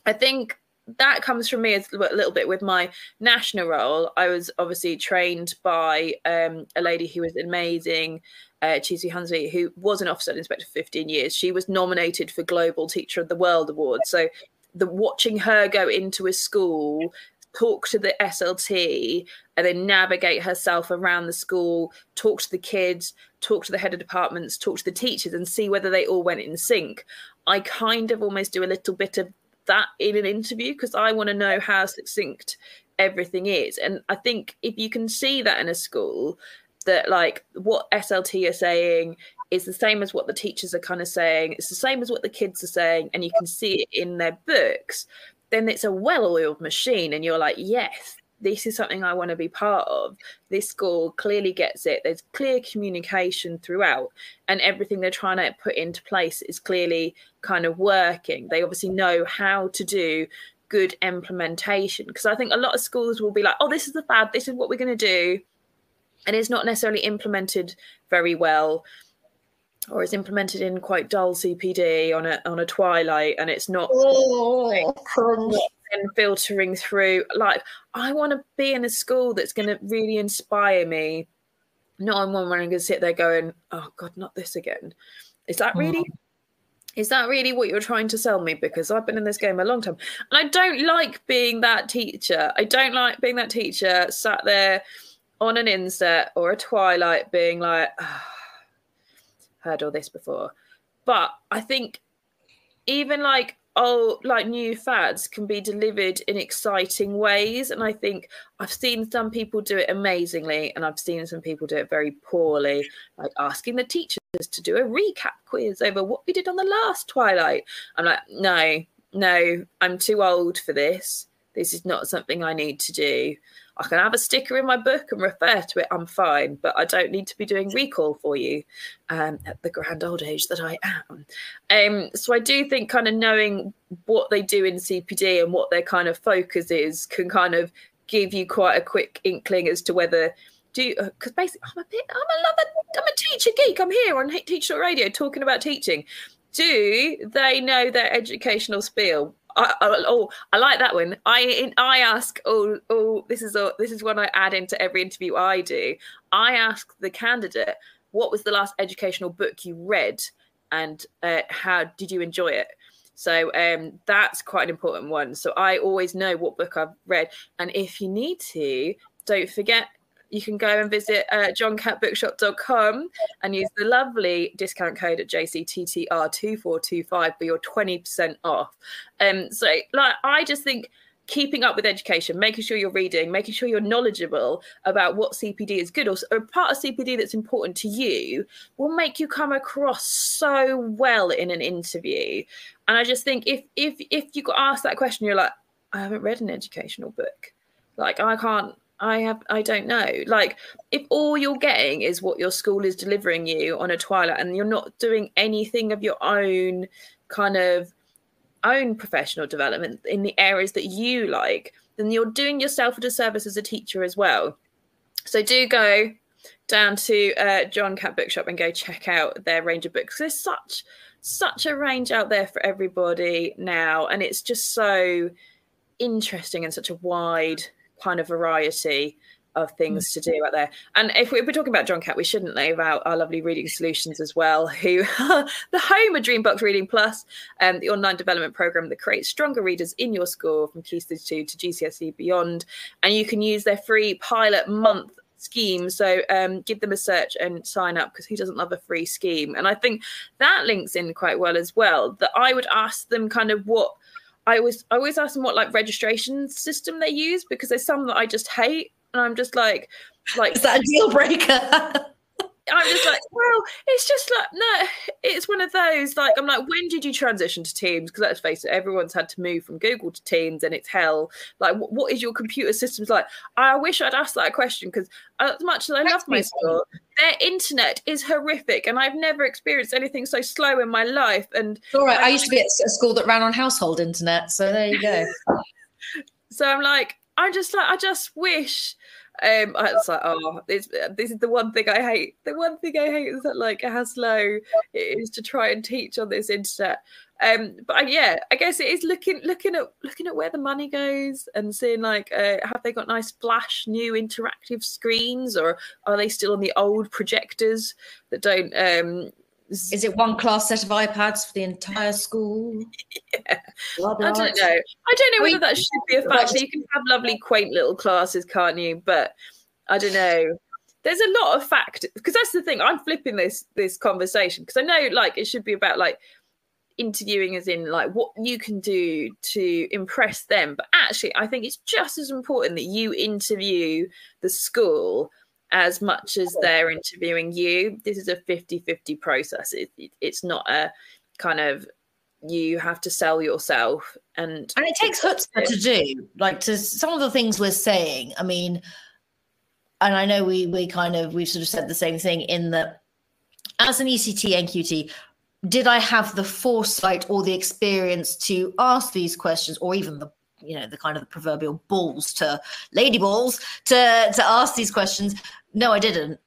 I think that comes from me a little bit with my national role. I was obviously trained by a lady who was amazing, Chisi Hunsby, who was an Ofsted inspector for 15 years. She was nominated for Global Teacher of the World Award. So watching her go into a school, talk to the SLT and then navigate herself around the school, talk to the kids, talk to the head of departments, talk to the teachers, and see whether they all went in sync. I kind of almost do a little bit of that in an interview because I want to know how succinct everything is. And I think if you can see that in a school, that like what SLT are saying is the same as what the teachers are kind of saying, it's the same as what the kids are saying, and you can see it in their books, then it's a well-oiled machine. And you're like, yes, this is something I want to be part of. This school clearly gets it. There's clear communication throughout, and everything they're trying to put into place is clearly kind of working. They obviously know how to do good implementation, because I think a lot of schools will be like, oh, this is the fad, this is what we're going to do, and it's not necessarily implemented very well, or it's implemented in quite dull CPD on a twilight, and it's not then filtering through. Like, I want to be in a school that's going to really inspire me, not in one where I'm going to sit there going, oh God, not this again. Is that really what you're trying to sell me? Because I've been in this game a long time, and I don't like being that teacher. I don't like being that teacher sat there on an inset or a twilight being like, oh, heard all this before. But I think even like new fads can be delivered in exciting ways, and I think I've seen some people do it amazingly, and I've seen some people do it very poorly, like asking the teachers to do a recap quiz over what we did on the last twilight. I'm like, no, I'm too old for this. This is not something I need to do. I can have a sticker in my book and refer to it, I'm fine, but I don't need to be doing recall for you at the grand old age that I am. So I do think kind of knowing what they do in CPD and what their kind of focus is can kind of give you quite a quick inkling as to whether because basically I'm a teacher geek. I'm here on Teacher Radio talking about teaching. Do they know their educational spiel? I like that one. I ask. This is one I add into every interview I do. I ask the candidate, what was the last educational book you read, and how did you enjoy it? So that's quite an important one. So I always know what book I've read, and if you need to, don't forget. You can go and visit johncatbookshop.com and use the lovely discount code at JCTTR2425 for your 20% off. So like, I just think keeping up with education, making sure you're reading, making sure you're knowledgeable about what CPD is good, or a part of CPD that's important to you, will make you come across so well in an interview. And I just think if you got asked that question, you're like, I haven't read an educational book. Like, I don't know. Like, if all you're getting is what your school is delivering you on a twilight, and you're not doing anything of your own kind of own professional development in the areas that you like, then you're doing yourself a disservice as a teacher as well. So do go down to John Cat Bookshop and go check out their range of books. There's such a range out there for everybody now, and it's just so interesting and such a wide kind of variety of things to do out there. And if we're talking about John Cat, we shouldn't leave out our lovely Reading Solutions as well, who the home of Dreambox Reading Plus, the online development program that creates stronger readers in your school from Key Stage 2 to GCSE beyond. And you can use their free pilot month scheme. So give them a search and sign up, because who doesn't love a free scheme? And I think that links in quite well as well, that I would ask them kind of what I always ask them what like registration system they use, because there's some that I just hate, and I'm just like is that a deal breaker? I'm just like, well, it's just like, no, it's one of those, like, I'm like, when did you transition to Teams? Because let's face it, everyone's had to move from Google to Teams, and it's hell. Like, what is your computer systems like? I wish I'd asked that question, because as much as I love my school, their internet is horrific, and I've never experienced anything so slow in my life. And all right, I used to be at a school that ran on household internet, so there you go. So I'm like, I just wish. It's like, oh, this is the one thing I hate. The one thing I hate is that, like, how slow it is to try and teach on this internet. But yeah, I guess it is looking at where the money goes and seeing, like, have they got nice flash new interactive screens, or are they still on the old projectors that don't Is it one class set of iPads for the entire school? Yeah. Blah, blah. I don't know. I don't know whether that should be a factor. You can have lovely, quaint little classes, can't you? But I don't know. There's a lot of factors, because that's the thing. I'm flipping this conversation because I know, like, it should be about like interviewing, as in like what you can do to impress them. But actually, I think it's just as important that you interview the school as much as they're interviewing you. This is a 50-50 process. It's not a kind of, you have to sell yourself, and it takes chutzpah to do, like, to some of the things we're saying. I mean, and I know we've sort of said the same thing, in that as an ECT NQT, did I have the foresight or the experience to ask these questions, or even the kind of the proverbial balls, to lady balls, to ask these questions? No, I didn't.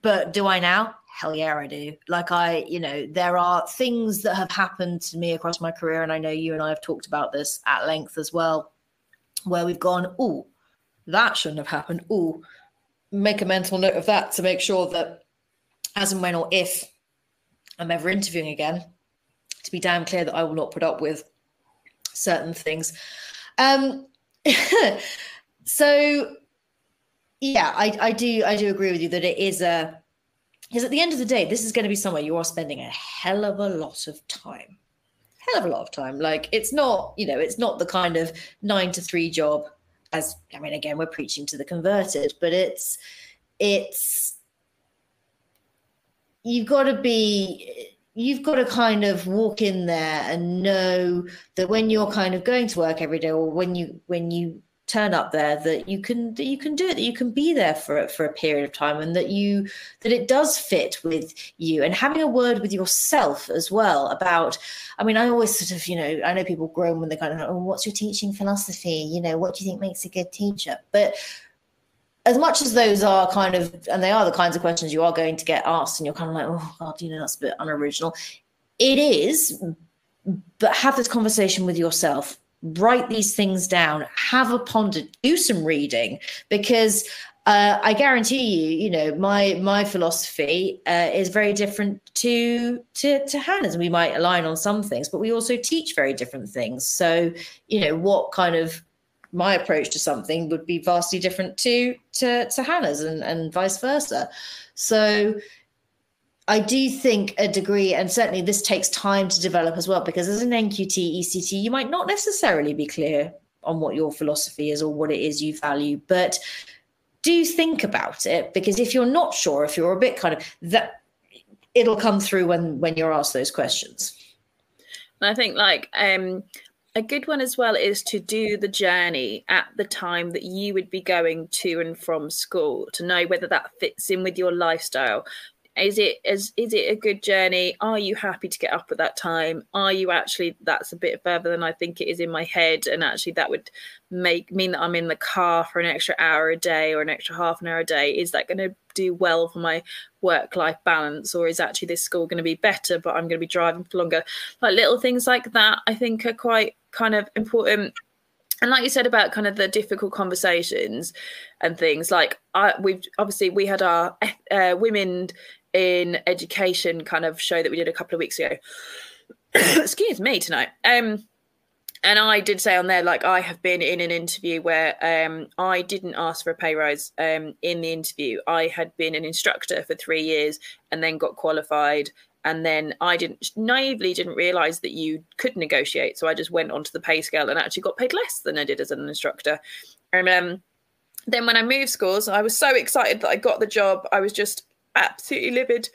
But do I now? Hell yeah, I do. Like, there are things that have happened to me across my career, and I know you and I have talked about this at length as well, where we've gone, oh, that shouldn't have happened. Oh, make a mental note of that to make sure that as and when or if I'm ever interviewing again, to be damn clear that I will not put up with certain things. So yeah, I do agree with you that it is because at the end of the day, this is going to be somewhere you are spending a hell of a lot of time. Like, it's not the kind of 9 to 3 job, as, I mean, again, we're preaching to the converted, but it's you've got to kind of walk in there and know that when you're kind of going to work every day, or when you turn up there, that you can do it, that you can be there for a period of time, and that it does fit with you, and having a word with yourself as well about, I mean, I always sort of, I know people groan when they kind of, oh, what's your teaching philosophy? What do you think makes a good teacher? But as much as those are kind of, and they are the kinds of questions you are going to get asked, and you're kind of like, oh God, that's a bit unoriginal. It is, but have this conversation with yourself. Write these things down, have a ponder, do some reading, because I guarantee you, my philosophy is very different to Hannah's. We might align on some things, but we also teach very different things. So, what kind of my approach to something would be vastly different to Hannah's, and vice versa. So I do think a degree, and certainly this takes time to develop as well, because as an NQT, ECT, you might not necessarily be clear on what your philosophy is or what it is you value, but do think about it, because if you're not sure, if you're a bit kind of, that it'll come through when you're asked those questions. And I think a good one as well is to do the journey at the time that you would be going to and from school, to know whether that fits in with your lifestyle. Is it a good journey? Are you happy to get up at that time? Are you actually, that's a bit further than I think it is in my head, and actually that would mean that I'm in the car for an extra hour a day or an extra half an hour a day? Is that going to do well for my work-life balance, or is actually this school going to be better, but I'm going to be driving for longer? Like, little things like that, I think, are quite kind of important. And like you said about kind of the difficult conversations and things, like we had our women in education kind of show that we did a couple of weeks ago. Excuse me tonight. And I did say on there, like, I have been in an interview where I didn't ask for a pay rise in the interview. I had been an instructor for 3 years and then got qualified. And then I naively didn't realise that you could negotiate. So I just went onto the pay scale and actually got paid less than I did as an instructor. And then when I moved schools, I was so excited that I got the job. I was just absolutely livid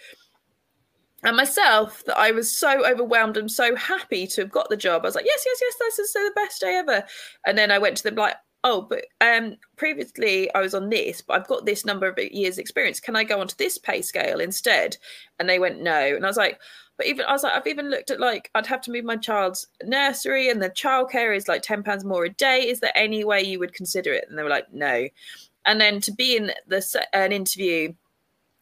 and myself, that I was so overwhelmed and so happy to have got the job. I was like, yes, this is the best day ever. And then I went to them like, oh, but previously I was on this, but I've got this number of years experience. Can I go onto this pay scale instead? And they went, no. And I was like, I've even looked at, like, I'd have to move my child's nursery and the childcare is like £10 more a day. Is there any way you would consider it? And they were like, no. And then to be in an interview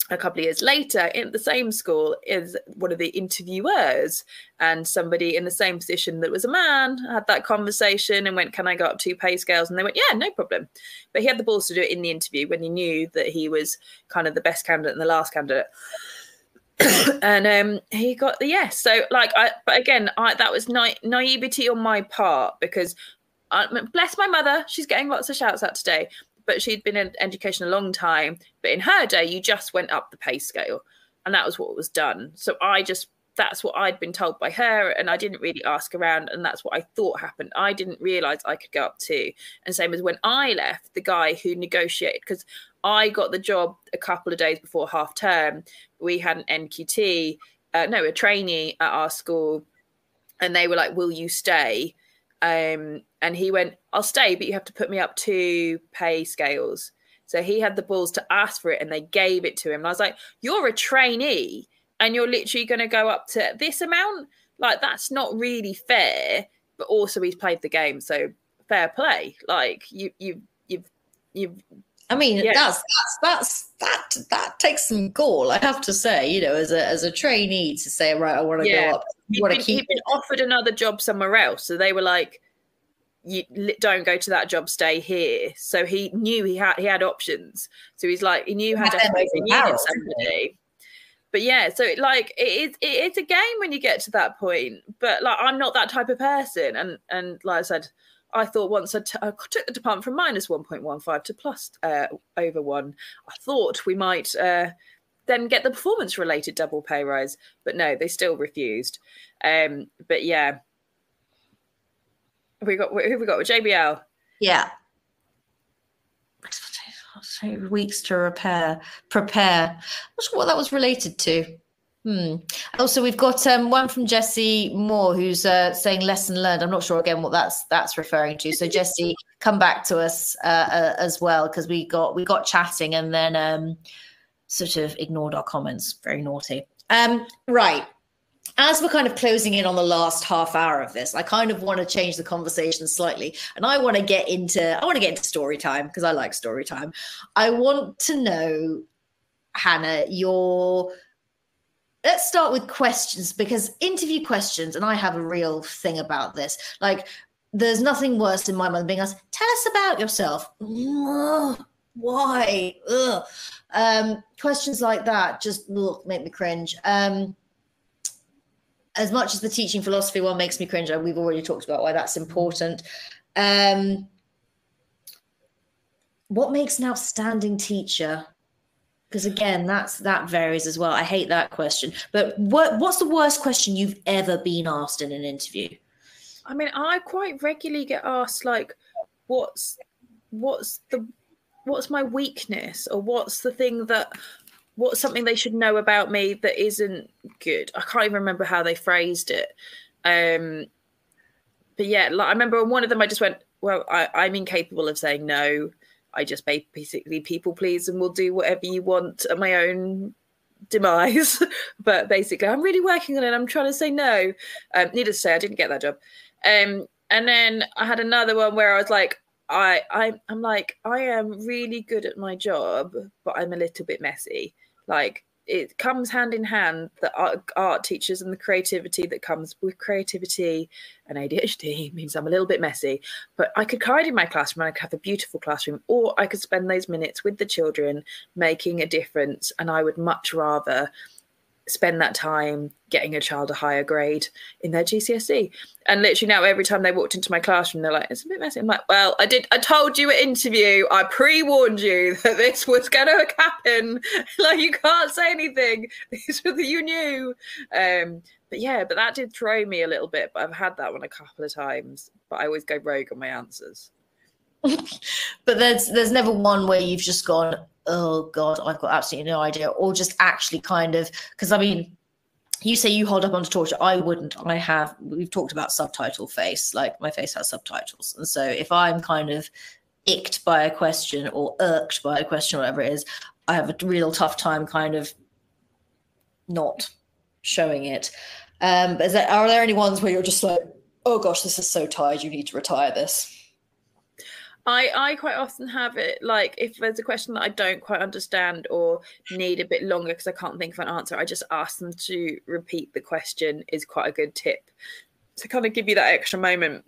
a couple of years later in the same school is one of the interviewers, and somebody in the same position that was a man had that conversation and went, can I go up 2 pay scales? And they went, yeah, no problem. But he had the balls to do it in the interview when he knew that he was kind of the best candidate and the last candidate. And he got the yes. So like, but again, that was naivety on my part, because bless my mother, she's getting lots of shouts out today, but she'd been in education a long time. But in her day, you just went up the pay scale, and that was what was done. So that's what I'd been told by her, and I didn't really ask around, and that's what I thought happened. I didn't realise I could go up too. And same as when I left, the guy who negotiated, because I got the job a couple of days before half term. We had an NQT, a trainee at our school, and they were like, "Will you stay?" And he went, "I'll stay, but you have to put me up 2 pay scales." So he had the balls to ask for it, and they gave it to him. And I was like, "You're a trainee, and you're literally going to go up to this amount? Like, that's not really fair." But also, he's played the game, so fair play. Like, you've. I mean, yeah. that takes some gall, I have to say. You know, as a trainee, to say, right, I want to go up. He'd been offered another job somewhere else, so they were like, "You don't go to that job, stay here." So he knew he had options. So he's like, he knew how to needed somebody. But yeah, so it's a game when you get to that point. But like, I'm not that type of person, and like I said, I thought once I took the department from minus 1.15 to plus over 1. I thought we might then get the performance-related double pay rise. But no, they still refused. But yeah. Who we got with JBL? Yeah. Weeks to prepare. I'm not sure what that was related to. Also, we've got one from Jessie Moore, who's saying lesson learned. I'm not sure again what that's referring to. So Jessie, come back to us as well, because we got chatting and then sort of ignored our comments. Very naughty. Right. As we're kind of closing in on the last half hour of this, I kind of want to change the conversation slightly, and I want to get into story time, because I like story time. I want to know, Hannah, let's start with questions, because interview questions, and I have a real thing about this. Like, there's nothing worse in my mind than being asked, "Tell us about yourself." Ugh, why? Ugh. Questions like that just make me cringe. As much as the teaching philosophy one makes me cringe, we've already talked about why that's important. What makes an outstanding teacher? Because again, that varies as well. I hate that question. But what's the worst question you've ever been asked in an interview? I mean, I quite regularly get asked, like, what's my weakness, or what's something they should know about me that isn't good. I can't even remember how they phrased it. But yeah, like, I remember on one of them, I just went, "Well, I'm incapable of saying no. I just basically people please and will do whatever you want at my own demise." But basically, I'm really working on it. I'm trying to say no. Needless to say, I didn't get that job. And then I had another one where I was like, I'm like, I am really good at my job, but I'm a little bit messy. Like, it comes hand in hand, the art teachers and the creativity that comes with creativity and ADHD means I'm a little bit messy. But I could hide in my classroom and I could have a beautiful classroom, or I could spend those minutes with the children making a difference. And I would much rather spend that time getting a child a higher grade in their GCSE. And literally now, every time they walked into my classroom, they're like, "It's a bit messy." I'm like, "Well, I told you at interview, I pre-warned you that this was going to happen. Like, you can't say anything. This was you knew." But that did throw me a little bit. But I've had that one a couple of times. But I always go rogue on my answers. But there's never one where you've just gone, "Oh God, I've got absolutely no idea," or just actually kind of, because I mean, you say you hold up onto torture. I wouldn't. We've talked about subtitle face, like my face has subtitles. And so if I'm kind of icked by a question or irked by a question, whatever it is, I have a real tough time kind of not showing it. But are there any ones where you're just like, "Oh gosh, this is so tired, you need to retire this"? I quite often have it, like, if there's a question that I don't quite understand or need a bit longer because I can't think of an answer, I just ask them to repeat the question is quite a good tip to kind of give you that extra moment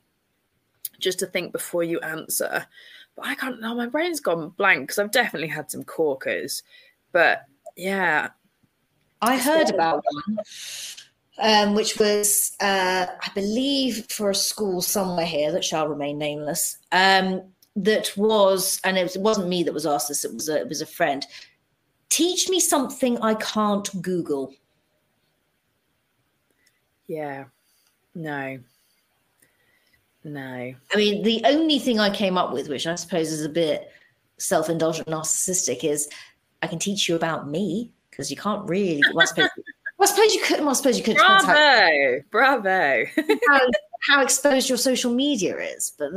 just to think before you answer. But I can't, no, my brain's gone blank because I've definitely had some corkers. But yeah, I heard about one, which was, I believe, for a school somewhere here that shall remain nameless. That was, and it wasn't me that was asked this. It was a friend. Teach me something I can't Google. Yeah. No. I mean, the only thing I came up with, which I suppose is a bit self-indulgent, narcissistic, is I can teach you about me, because you can't really. I suppose you could. Bravo. how exposed your social media is, but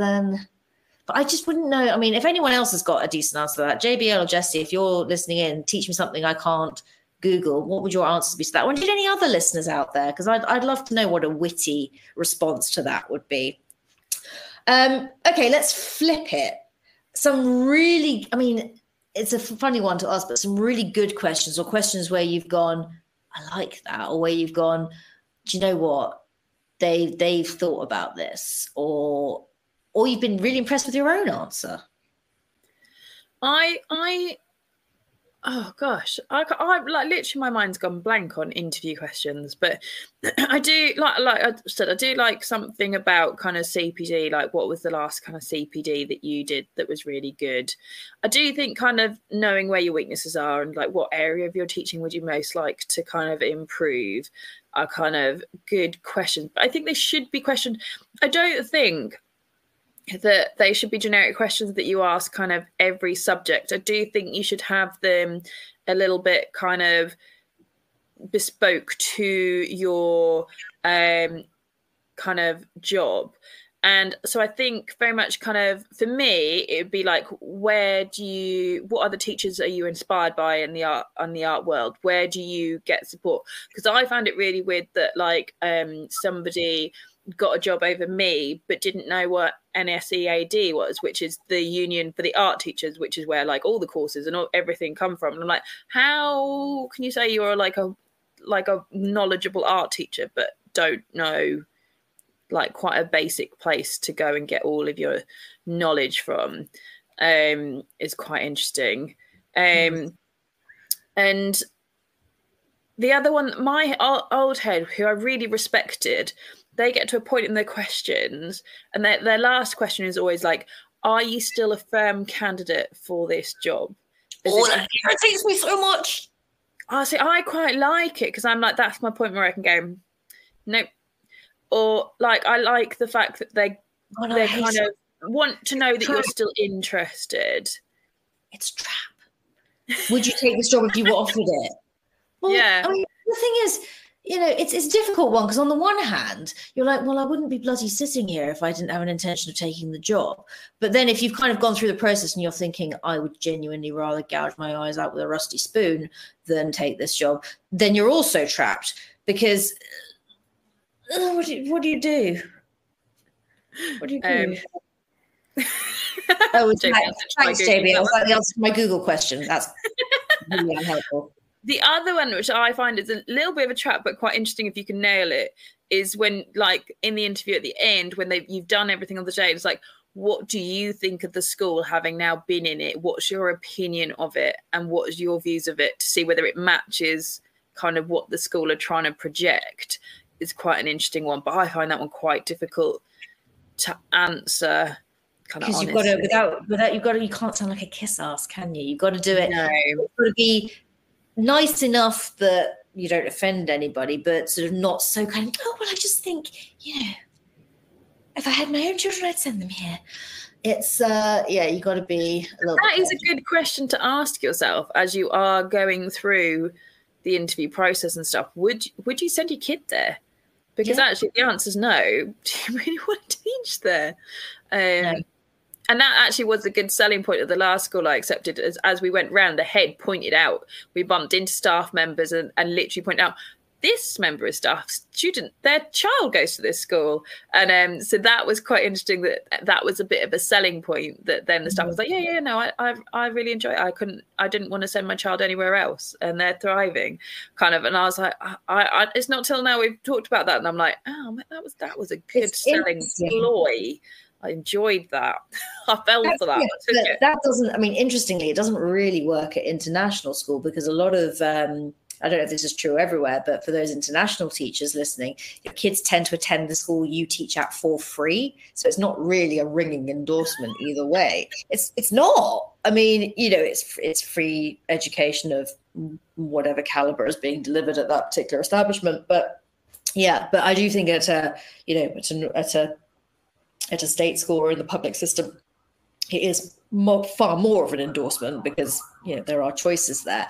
I just wouldn't know. I mean, if anyone else has got a decent answer to that, JBL or Jessie, if you're listening in, teach me something I can't Google. What would your answers be to that one? Did any other listeners out there? Because I'd love to know what a witty response to that would be. Okay, let's flip it. It's a funny one to ask, but some really good questions, or questions where you've gone, I like that, or where you've gone, do you know what? They've thought about this, or you've been really impressed with your own answer. Oh gosh, I like literally my mind's gone blank on interview questions, but I do like I said, I do like something about kind of CPD, like what was the last kind of CPD that you did that was really good. I do think kind of knowing where your weaknesses are and like what area of your teaching would you most like to kind of improve are kind of good questions. But I think they should be questioned. I don't think that they should be generic questions that you ask kind of every subject. I do think you should have them a little bit kind of bespoke to your kind of job. And so I think very much kind of, for me, it would be like, what other teachers are you inspired by in the art world? Where do you get support? Because I found it really weird that like somebody got a job over me but didn't know what NSEAD was, which is the union for the art teachers, which is where like all the courses and everything come from. And I'm like, how can you say you're like a knowledgeable art teacher but don't know like quite a basic place to go and get all of your knowledge from? Is quite interesting. And the other one, my old head, who I really respected, they get to a point in their questions and their last question is always like, are you still a firm candidate for this job? That irritates me so much. See, I quite like it because I'm like, that's my point where I can go, nope. Or like, I like the fact that they kind of want to know that you're still interested. It's a trap. Would you take this job if you were offered it? Well, yeah. I mean, the thing is, you know, it's a difficult one because on the one hand, you're like, well, I wouldn't be bloody sitting here if I didn't have an intention of taking the job. But then if you've kind of gone through the process and you're thinking, I would genuinely rather gouge my eyes out with a rusty spoon than take this job, then you're also trapped because what do you do? What do you do? Thanks, JB. I was like the answer to my Google question. That's really unhelpful. The other one, which I find is a little bit of a trap, but quite interesting if you can nail it, is when, like, in the interview at the end, when you've done everything on the day, it's like, what do you think of the school having now been in it? What's your opinion of it? And what's your views of it to see whether it matches kind of what the school are trying to project? Is quite an interesting one, but I find that one quite difficult to answer. Because you've got to, you can't sound like a kiss ass, can you? You've got to do it. No. You've got to be nice enough that you don't offend anybody, but sort of not so kind of, oh, well, I just think, you know, if I had my own children, I'd send them here. It's, you got to be a little That is a good question to ask yourself as you are going through the interview process and stuff. Would you send your kid there? Because actually the answer is no. Do you really want to teach there? No. And that actually was a good selling point of the last school I accepted. As we went round, the head pointed out, we bumped into staff members and literally pointed out, this member of staff, student, their child goes to this school. And so that was quite interesting that was a bit of a selling point, that then the staff was like, I really enjoy it. I didn't want to send my child anywhere else and they're thriving kind of. And I was like, I it's not till now we've talked about that. And I'm like, oh, that was a good selling ploy. I enjoyed that. I fell for that. That doesn't, I mean, interestingly, it doesn't really work at international school because a lot of I don't know if this is true everywhere, but for those international teachers listening, your kids tend to attend the school you teach at for free. So it's not really a ringing endorsement either way. It's not. I mean, it's free education of whatever caliber is being delivered at that particular establishment. But yeah, but I do think at a state school or in the public system, it is far more of an endorsement because there are choices there.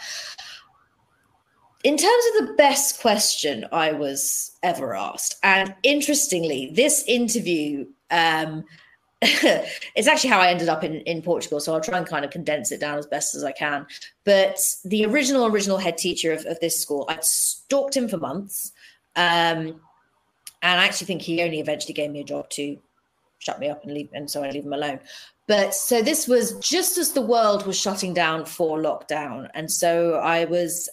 In terms of the best question I was ever asked, and interestingly, this interview it's actually how I ended up in Portugal, so I'll try and kind of condense it down as best as I can. But the original head teacher of this school, I'd stalked him for months, and I actually think he only eventually gave me a job to shut me up and leave, and so I leave him alone. But so this was just as the world was shutting down for lockdown, and so I was.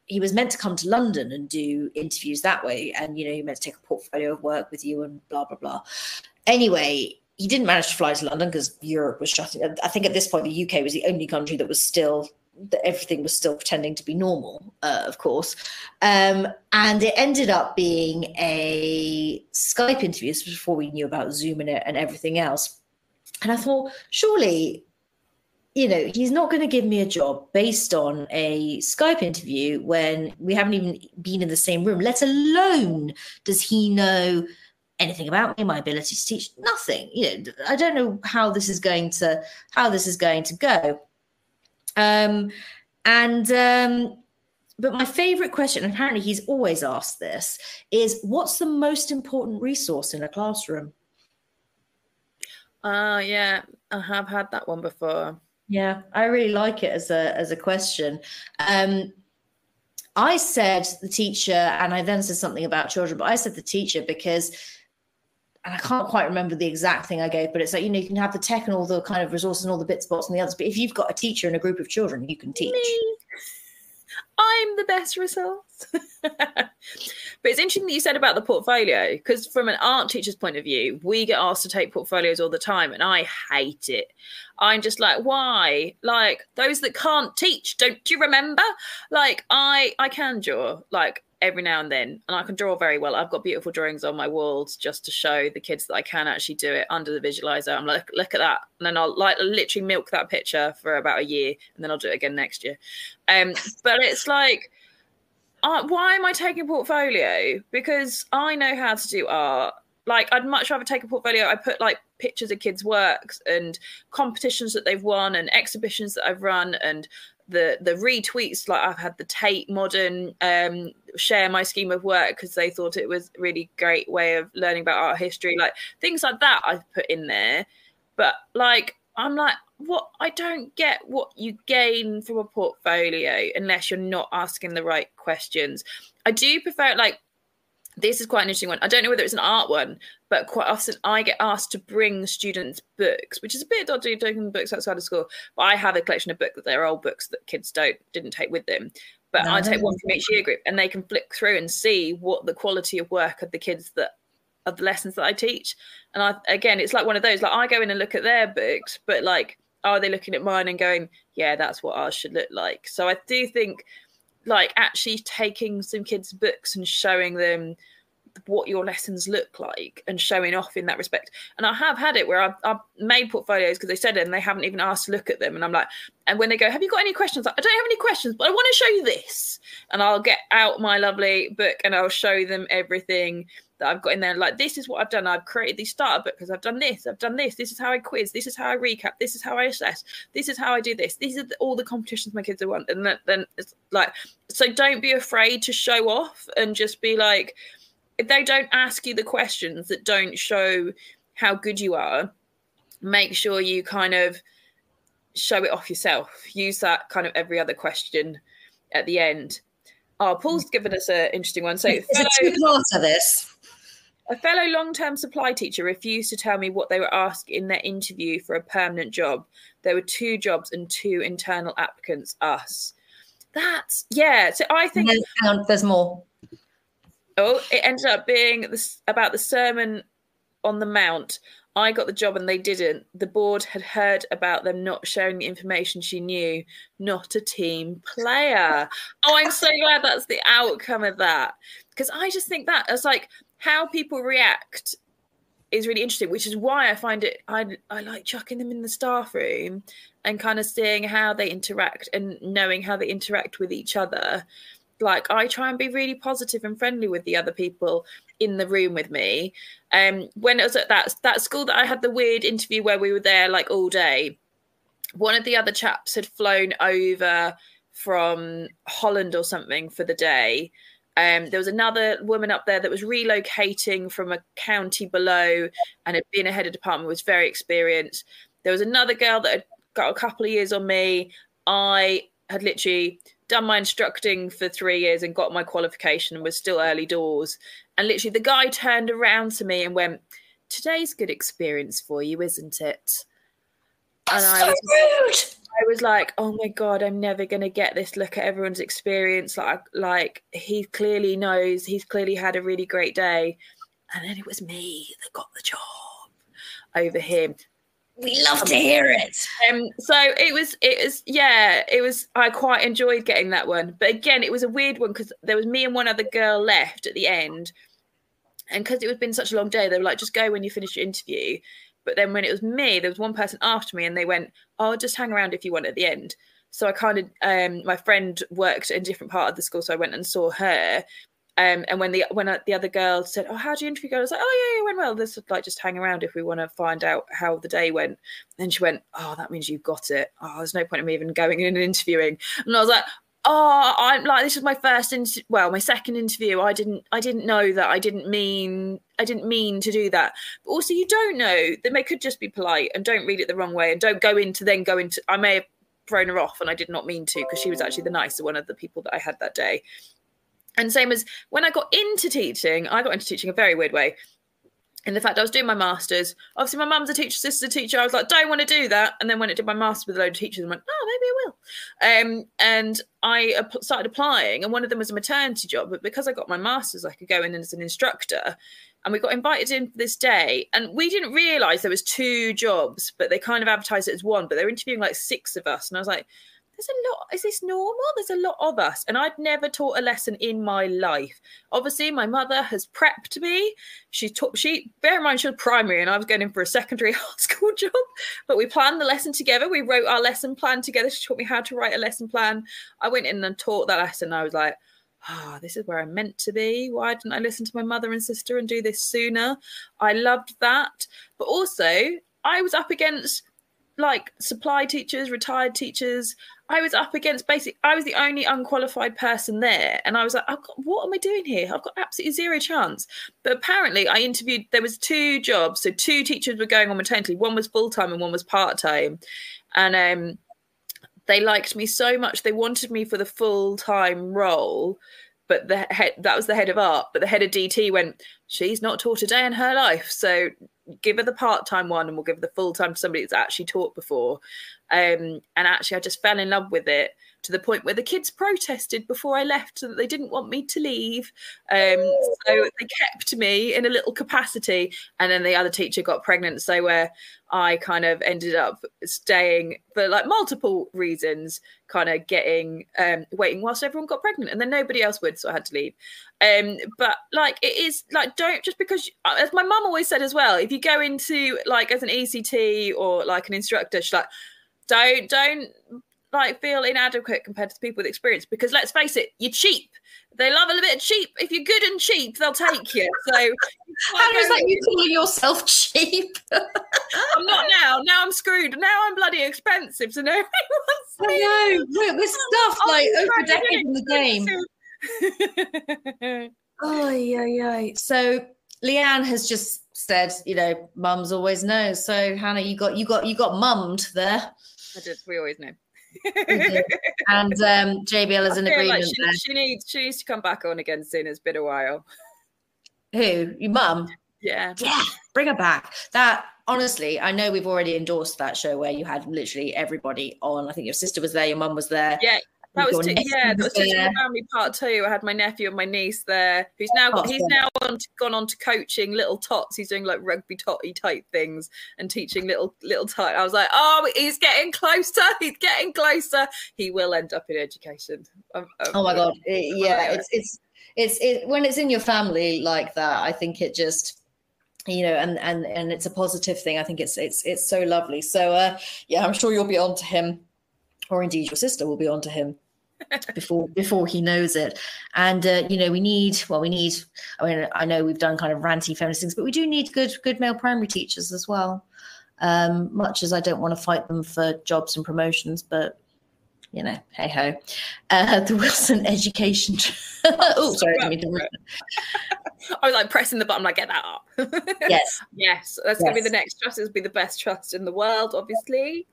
He was meant to come to London and do interviews that way, and he meant to take a portfolio of work with you and blah blah blah. Anyway, he didn't manage to fly to London because Europe was shutting. I think at this point the UK was the only country that everything was still pretending to be normal, of course. And it ended up being a Skype interview. This was before we knew about Zoom and everything else. And I thought, surely, he's not going to give me a job based on a Skype interview when we haven't even been in the same room, let alone does he know anything about me, my ability to teach. Nothing. I don't know how this is going to go. But my favorite question, and apparently he's always asked this, is what's the most important resource in a classroom? Yeah, I have had that one before. Yeah, I really like it as a question. I said the teacher, and I then said something about children, but I said the teacher because, and I can't quite remember the exact thing I gave, but it's like, you can have the tech and all the kind of resources and all the bits, bots and the others, but if you've got a teacher and a group of children, you can teach. Me. I'm the best resource. But it's interesting that you said about the portfolio, because from an art teacher's point of view, we get asked to take portfolios all the time, and I hate it. I'm just like, why? Like, those that can't teach, do you remember? Like, I can draw, like, every now and then, and I can draw very well. I've got beautiful drawings on my walls just to show the kids that I can actually do it under the visualizer. I'm like, look at that. And then I'll literally milk that picture for about a year, and then I'll do it again next year. But it's like, why am I taking a portfolio? Because I know how to do art. Like, I'd much rather take a portfolio. I put like pictures of kids' works and competitions that they've won and exhibitions that I've run, and the retweets. Like, I've had the Tate Modern share my scheme of work because they thought it was a really great way of learning about art history. Like, things like that I've put in there. But like, I'm like, what? I don't get what you gain from a portfolio unless you're not asking the right questions. I do prefer, like, this is quite an interesting one. I don't know whether it's an art one, but quite often I get asked to bring students books, which is a bit dodgy taking books outside of school. But I have a collection of books that they're old books that kids didn't take with them. But I take one from each year group, and they can flick through and see what the quality of work of the kids of the lessons that I teach. And again, it's like one of those, like, I go in and look at their books, but like, are they looking at mine and going, yeah, that's what ours should look like? So I do think, like, actually taking some kids' books and showing them what your lessons look like and showing off in that respect. And I have had it where I've made portfolios because they said it and they haven't even asked to look at them. And I'm like, and when they go, have you got any questions? Like, I don't have any questions, but I want to show you this. And I'll get out my lovely book and I'll show them everything that I've got in there. Like, this is what I've done. I've created these starter books because I've done this. This is how I quiz. This is how I recap. This is how I assess. This is how I do this. These are all the competitions my kids have won. And then it's like, so don't be afraid to show off and just be like, if they don't ask you the questions that don't show how good you are, make sure you kind of show it off yourself. Use that kind of every other question at the end. Oh, Paul's given us an interesting one. So it's a two-parter, this. A fellow long-term supply teacher refused to tell me what they were asked in their interview for a permanent job. There were 2 jobs and 2 internal applicants, us. That's, yeah. So I think... There's more. Oh, it ended up being about the Sermon on the Mount. I got the job and they didn't. The board had heard about them not sharing the information she knew. Not a team player. Oh, I'm so glad that's the outcome of that. Because I just think that it's like how people react is really interesting, which is why I find it, I like chucking them in the staff room and kind of seeing how they interact and knowing how they interact with each other. Like I try and be really positive and friendly with the other people in the room with me. When it was at that school that I had the weird interview where we were there like all day, one of the other chaps had flown over from Holland or something for the day. There was another woman up there that was relocating from a county below and had been a head of department, was very experienced. There was another girl that had got a couple of years on me. I had literally done my instructing for 3 years and got my qualification and was still early doors. And literally the guy turned around to me and went, "Today's good experience for you, isn't it?" That's and so rude. I was like, oh my God, I'm never going to get this look at everyone's experience. Like he clearly knows, he's clearly had a really great day. And then it was me that got the job over him. We love to hear it. So it was, I quite enjoyed getting that one. But again, it was a weird one because there was me and one other girl left at the end. And because it had been such a long day, they were like, just go when you finish your interview. But then when it was me, there was one person after me and they went, "Oh, just hang around if you want at the end." So I kind of, my friend worked in a different part of the school. So I went and saw her. And when the other girl said, "Oh, how do you interview go?" I was like, "Oh, yeah, it went well. This would like just hang around if we want to find out how the day went." And she went, "Oh, that means you've got it. Oh, there's no point in me even going in and interviewing." And I was like, "Oh, I'm like, this is my first my second interview. I didn't know that. I didn't mean to do that. But also, you don't know. They could just be polite and don't read it the wrong way and don't go into. I may have thrown her off, and I did not mean to because she was actually the nicer one of the people that I had that day. And same as when I got into teaching a very weird way. In the fact I was doing my master's, obviously my mum's a teacher, sister's a teacher. I was like, don't want to do that. And then when I did my master's with a load of teachers, I went, oh, maybe I will. And I started applying, and one of them was a maternity job. But because I got my master's, I could go in as an instructor. And we got invited in for this day. And we didn't realise there was 2 jobs, but they kind of advertised it as one. But they were interviewing like 6 of us. And I was like, there's a lot. Is this normal? There's a lot of us. And I'd never taught a lesson in my life. Obviously, my mother has prepped me. Bear in mind, she was primary and I was going in for a secondary high school job. But we planned the lesson together. We wrote our lesson plan together. She taught me how to write a lesson plan. I went in and taught that lesson. I was like, this is where I'm meant to be. Why didn't I listen to my mother and sister and do this sooner? I loved that. But also, I was up against like supply teachers, retired teachers. I was up against I was the only unqualified person there. And I was like, what am I doing here? I've got absolutely zero chance. But apparently I interviewed, there was 2 jobs. So 2 teachers were going on maternity. One was full-time and one was part-time. And they liked me so much. They wanted me for the full-time role. But that was the head of art. But the head of DT went, she's not taught a day in her life. So give her the part-time one and we'll give her the full-time to somebody that's actually taught before. And actually, I just fell in love with it to the point where the kids protested before I left so that they didn't want me to leave. So they kept me in a little capacity. And then the other teacher got pregnant. So where I kind of ended up staying for like multiple reasons, kind of waiting whilst everyone got pregnant. And then nobody else would. So I had to leave. But like, it is like, don't just because, as my mum always said as well, if you go into like as an ECT or like an instructor, she's like, don't like feel inadequate compared to the people with experience, because let's face it, you're cheap. They love a little bit of cheap. If you're good and cheap, they'll take you. So how is that you calling yourself cheap? I'm not now. Now I'm screwed. Now I'm bloody expensive. So nobody wants me. I know. We're stuffed like over a decade in the game. Oh yeah. So Leanne has just said, mums always know. So Hannah, you got mummed there. I did. We always know. And JBL is in agreement. Like she needs to come back on again soon. It's been a while. Who? Your mum? Yeah. Bring her back. That honestly, I know we've already endorsed that show where you had literally everybody on. I think your sister was there, your mum was there. Yeah. That You've was got that was Teaching there. the Family Part 2. I had my nephew and my niece there, who's now gone on to coaching little tots. He's doing like rugby totty type things and teaching little tot. I was like, oh, he's getting closer. He's getting closer. He will end up in education. Oh my God, it's when it's in your family like that. I think it just, and it's a positive thing. I think it's so lovely. So yeah, I'm sure you'll be on to him, or indeed your sister will be on to him before he knows it. And we need, I mean, I know we've done kind of ranty feminist things, but we do need good male primary teachers as well. Much as I don't want to fight them for jobs and promotions, but hey ho. The Wilson Education. Oh, sorry, I didn't mean to. I was like pressing the button, like, get that up. Yes. That's going to be the next trust. It'll be the best trust in the world, obviously.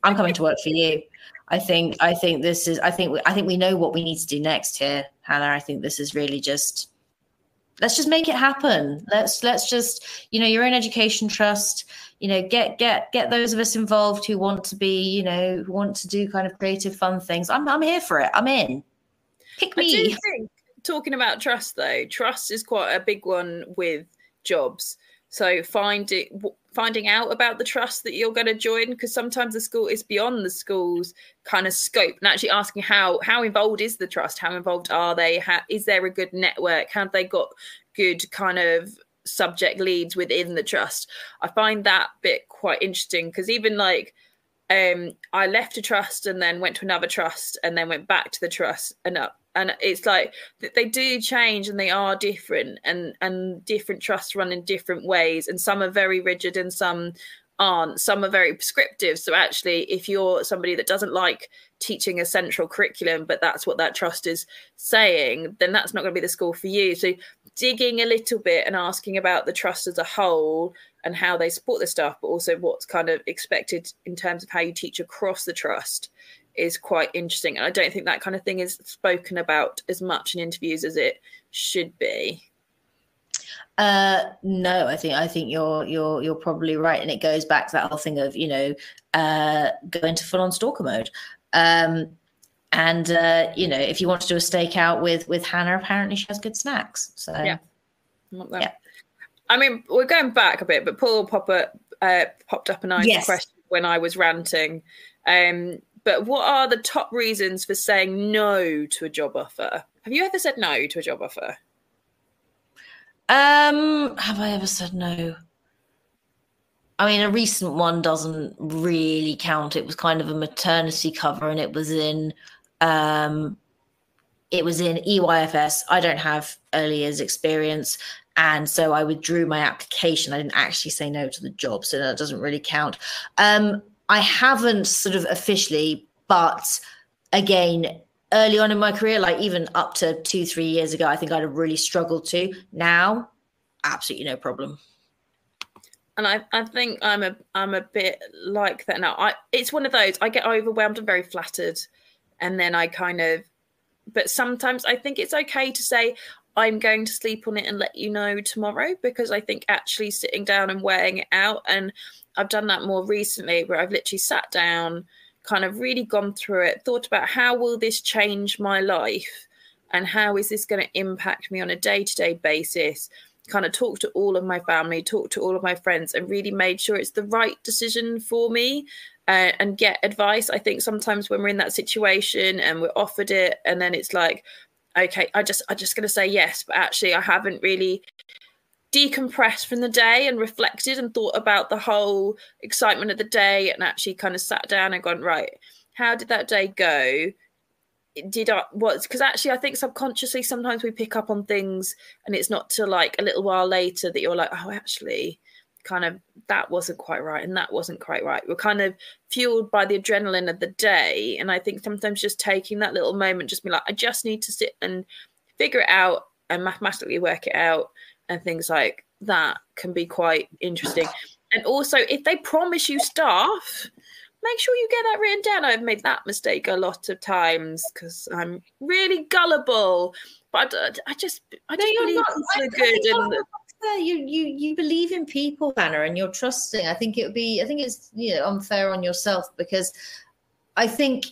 I'm coming to work for you. I think we know what we need to do next here, Hannah. I think this is really just, let's just make it happen. Let's just, your own education trust, get those of us involved who want to be, who want to do kind of creative, fun things. I'm here for it. I'm in. Pick me. I do think, talking about trust though, trust is quite a big one with jobs. So finding out about the trust that you're going to join, because sometimes the school is beyond the school's kind of scope, and actually asking how involved is the trust? How involved are they? Is there a good network? Have they got good kind of subject leads within the trust? I find that bit quite interesting, because even like I left a trust and then went to another trust and then went back to the trust and it's like they do change and they are different, and different trusts run in different ways, and some are very rigid and some aren't. Some are very prescriptive. So actually, if you're somebody that doesn't like teaching a central curriculum, but that's what that trust is saying, then that's not going to be the school for you. So digging a little bit and asking about the trust as a whole and how they support the staff, but also what's kind of expected in terms of how you teach across the trust is quite interesting. And I don't think that kind of thing is spoken about as much in interviews as it should be. No, I think you're probably right, and it goes back to that whole thing of go into full on stalker mode. If you want to do a stakeout with Hannah, apparently she has good snacks. So yeah. I mean, we're going back a bit, but Paul popped up a nice question when I was ranting. But what are the top reasons for saying no to a job offer? Have you ever said no to a job offer? Have I ever said no? I mean, a recent one doesn't really count. It was kind of a maternity cover, and it was in EYFS. I don't have early years experience, and so I withdrew my application. I didn't actually say no to the job, so that doesn't really count. I haven't sort of officially, but again, early on in my career, like even up to 2-3 years ago, I think I'd have really struggled to. Now, absolutely no problem. And I think I'm a bit like that now. It's one of those, I get overwhelmed and very flattered, and then but sometimes I think it's okay to say, I'm going to sleep on it and let you know tomorrow, because I think actually sitting down and weighing it out, and I've done that more recently where I've literally sat down, kind of really gone through it, thought about how will this change my life and how is this going to impact me on a day-to-day basis, kind of talk to all of my family, talk to all of my friends, and really made sure it's the right decision for me, and get advice. I think sometimes when we're in that situation and we're offered it and then it's like, okay, I'm just going to say yes, but actually I haven't really decompressed from the day and reflected and thought about the whole excitement of the day, and actually kind of sat down and gone, right, how did that day go? Because actually I think subconsciously sometimes we pick up on things and it's not till like a little while later that you're like, oh, actually kind of that wasn't quite right and that wasn't quite right. We're kind of fueled by the adrenaline of the day, and I think sometimes just taking that little moment, just be like, I just need to sit and figure it out and mathematically work it out, and things like that can be quite interesting. And also, if they promise you stuff, make sure you get that written down. I've made that mistake a lot of times because I'm really gullible, but I just believe people are good. You believe in people, Hannah, and you're trusting. I think it's unfair on yourself, because I think,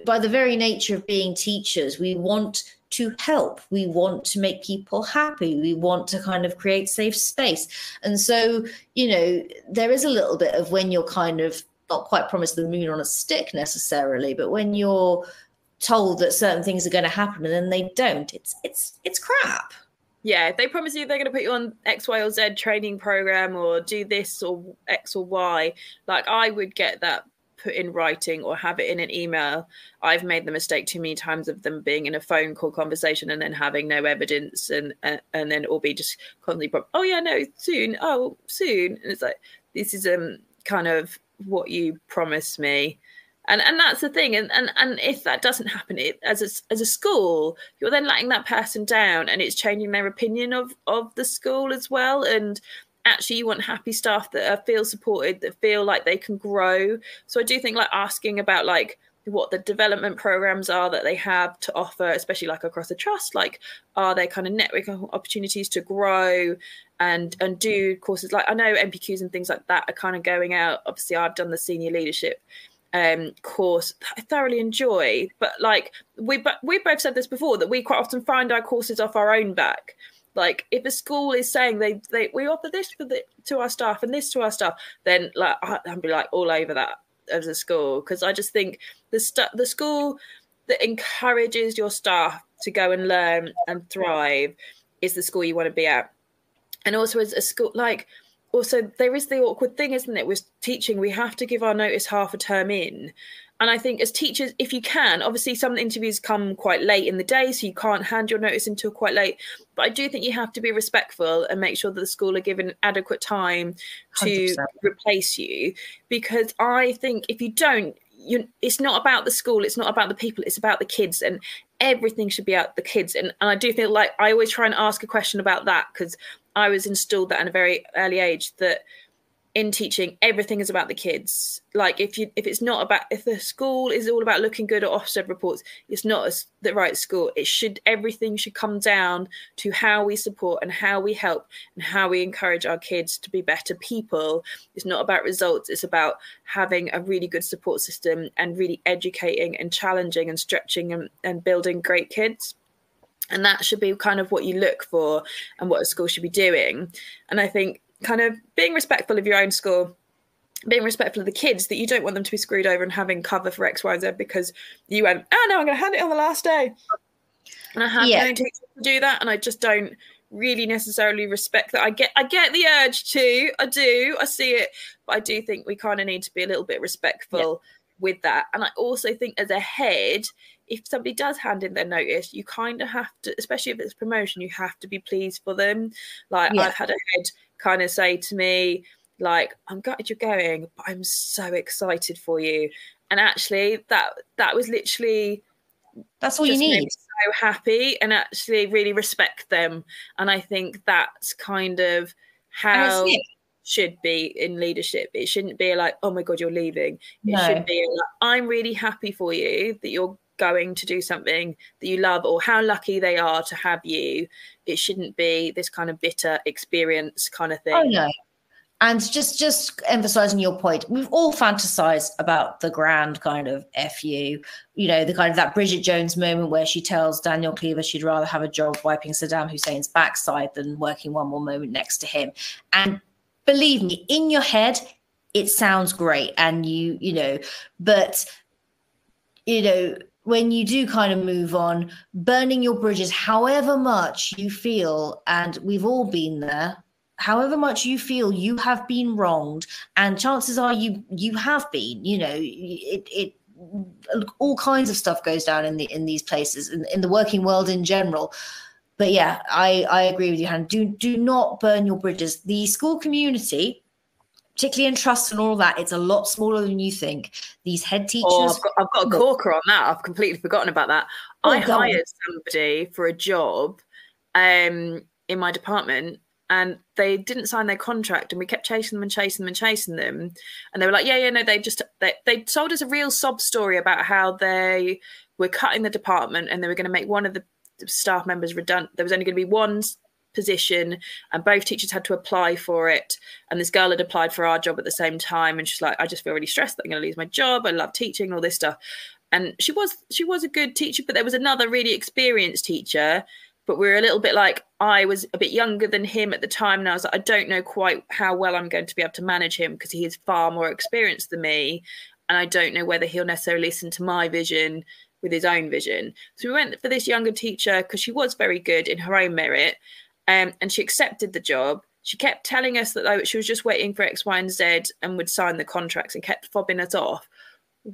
by the very nature of being teachers, we want to help. We want to make people happy. We want to kind of create safe space. And so, there is a little bit of when you're kind of not quite promised the moon on a stick necessarily, but when you're told that certain things are going to happen and then they don't, it's crap. Yeah, if they promise you they're going to put you on X, Y, or Z training program or do this or X or Y, like I would get that put in writing or have it in an email. I've made the mistake too many times of them being in a phone call conversation and then having no evidence and then it'll be just constantly, oh yeah, no, soon. Oh, soon. And it's like, this is kind of what you promised me. And that's the thing. And if that doesn't happen, as a school, you're then letting that person down and it's changing their opinion of the school as well. And actually you want happy staff that feel supported, that feel like they can grow. So I do think like asking about like what the development programs are that they have to offer, especially like across the trust, like are there kind of networking opportunities to grow and do courses? Like I know MPQs and things like that are kind of going out. Obviously I've done the senior leadership course that I thoroughly enjoy, but like we both said this before, that we quite often find our courses off our own back. Like if a school is saying we offer this to our staff and this to our staff, then like I'd be like all over that as a school, because I just think the school that encourages your staff to go and learn and thrive is the school you want to be at. And also as a school, like also there is the awkward thing, isn't it, with teaching, we have to give our notice half a term in. And I think as teachers, if you can, obviously some interviews come quite late in the day, so you can't hand your notice until quite late. But I do think you have to be respectful and make sure that the school are given adequate time to 100%. replace you. Because I think if you don't, it's not about the school, it's not about the people, it's about the kids, and everything should be about the kids. And I do feel like I always try and ask a question about that, because I was installed that at a very early age, that in teaching, everything is about the kids. Like if the school is all about looking good at Ofsted reports, it's not the right school. Everything should come down to how we support and how we help and how we encourage our kids to be better people. It's not about results. It's about having a really good support system and really educating and challenging and stretching and building great kids. And that should be kind of what you look for and what a school should be doing. And I think kind of being respectful of your own school, being respectful of the kids, that you don't want them to be screwed over and having cover for X, Y, Z because you went, oh no, I'm going to hand it on the last day. And I have known teachers to do that, and I just don't really necessarily respect that. I get the urge to, I see it, but I do think we kind of need to be a little bit respectful with that. And I also think as a head, if somebody does hand in their notice, you kind of have to, especially if it's promotion, you have to be pleased for them. Like I've had a head kind of say to me, like, I'm gutted you're going, but I'm so excited for you. And actually that was literally, that's all you need. Made me so happy, and actually really respect them. And I think that's kind of how it should be in leadership. It shouldn't be like, oh my God, you're leaving. It should be like, I'm really happy for you that you're going to do something that you love, or how lucky they are to have you. It shouldn't be this kind of bitter experience kind of thing. Oh no. And just emphasizing your point, we've all fantasized about the grand kind of FU, the kind of that Bridget Jones moment where she tells Daniel Cleaver she'd rather have a job wiping Saddam Hussein's backside than working one more moment next to him. And believe me, in your head, it sounds great. And but when you do kind of move on, burning your bridges, however much you feel, and we've all been there, however much you feel you have been wronged, and chances are you have been, it all kinds of stuff goes down in these places, in the working world in general. But yeah, I agree with you, Hannah. Do not burn your bridges. The school community, particularly in trust and all that, it's a lot smaller than you think. These head teachers. Oh, I've got a corker on that. I've completely forgotten about that. I hired somebody for a job in my department, and they didn't sign their contract, and we kept chasing them. And they were like, no, they told us a real sob story about how they were cutting the department and they were going to make one of the staff members redundant. There was only going to be one position, and both teachers had to apply for it. And this girl had applied for our job at the same time, and she's like, I just feel really stressed that I'm going to lose my job. I love teaching and all this stuff. And she was a good teacher, but there was another really experienced teacher. But we were a little bit like, I was a bit younger than him at the time, and I was like, I don't know quite how well I'm going to be able to manage him because he is far more experienced than me, and I don't know whether he'll necessarily listen to my vision with his own vision. So we went for this younger teacher because she was very good in her own merit, and she accepted the job. She kept telling us that she was just waiting for X, Y, and Z and would sign the contracts, and kept fobbing us off.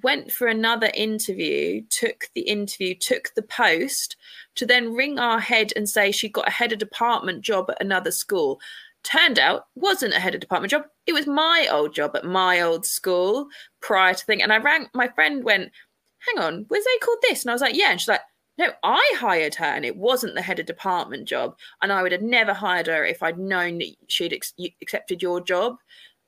Went for another interview, took the post, to then ring our head and say she got a head of department job at another school. Turned out wasn't a head of department job. It was my old job at my old school prior to thing. And I rang my friend, went, hang on, was they called this? And I was like, yeah. And she's like, no, I hired her and it wasn't the head of department job. And I would have never hired her if I'd known that she'd accepted your job,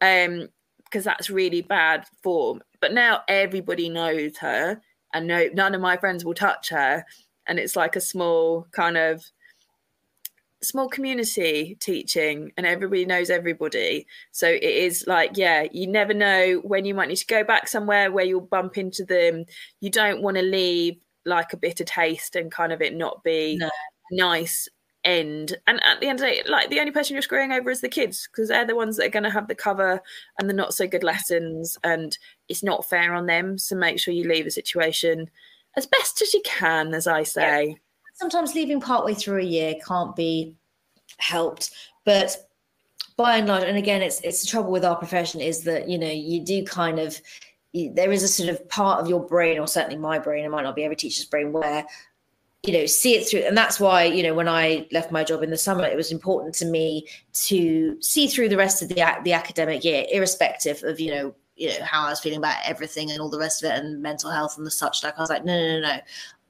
because that's really bad form. But now everybody knows her, and no, none of my friends will touch her. And it's like a small community teaching, and everybody knows everybody. So it is like, yeah, you never know when you might need to go back somewhere where you'll bump into them. You don't want to leave like a bitter taste and kind of it not be nice end. And at the end of the day, like, the only person you're screwing over is the kids, because they're the ones that are going to have the cover and the not so good lessons, and it's not fair on them. So make sure you leave a situation as best as you can, as I say. Yeah. Sometimes leaving partway through a year can't be helped, but by and large, and again, it's the trouble with our profession is that, you know, you do kind of, there is a sort of part of your brain, or certainly my brain, it might not be every teacher's brain, where, you know, see it through. And that's why, you know, when I left my job in the summer, it was important to me to see through the rest of the academic year, irrespective of, you know, how I was feeling about everything and all the rest of it, and mental health and the such. Like, I was like, no,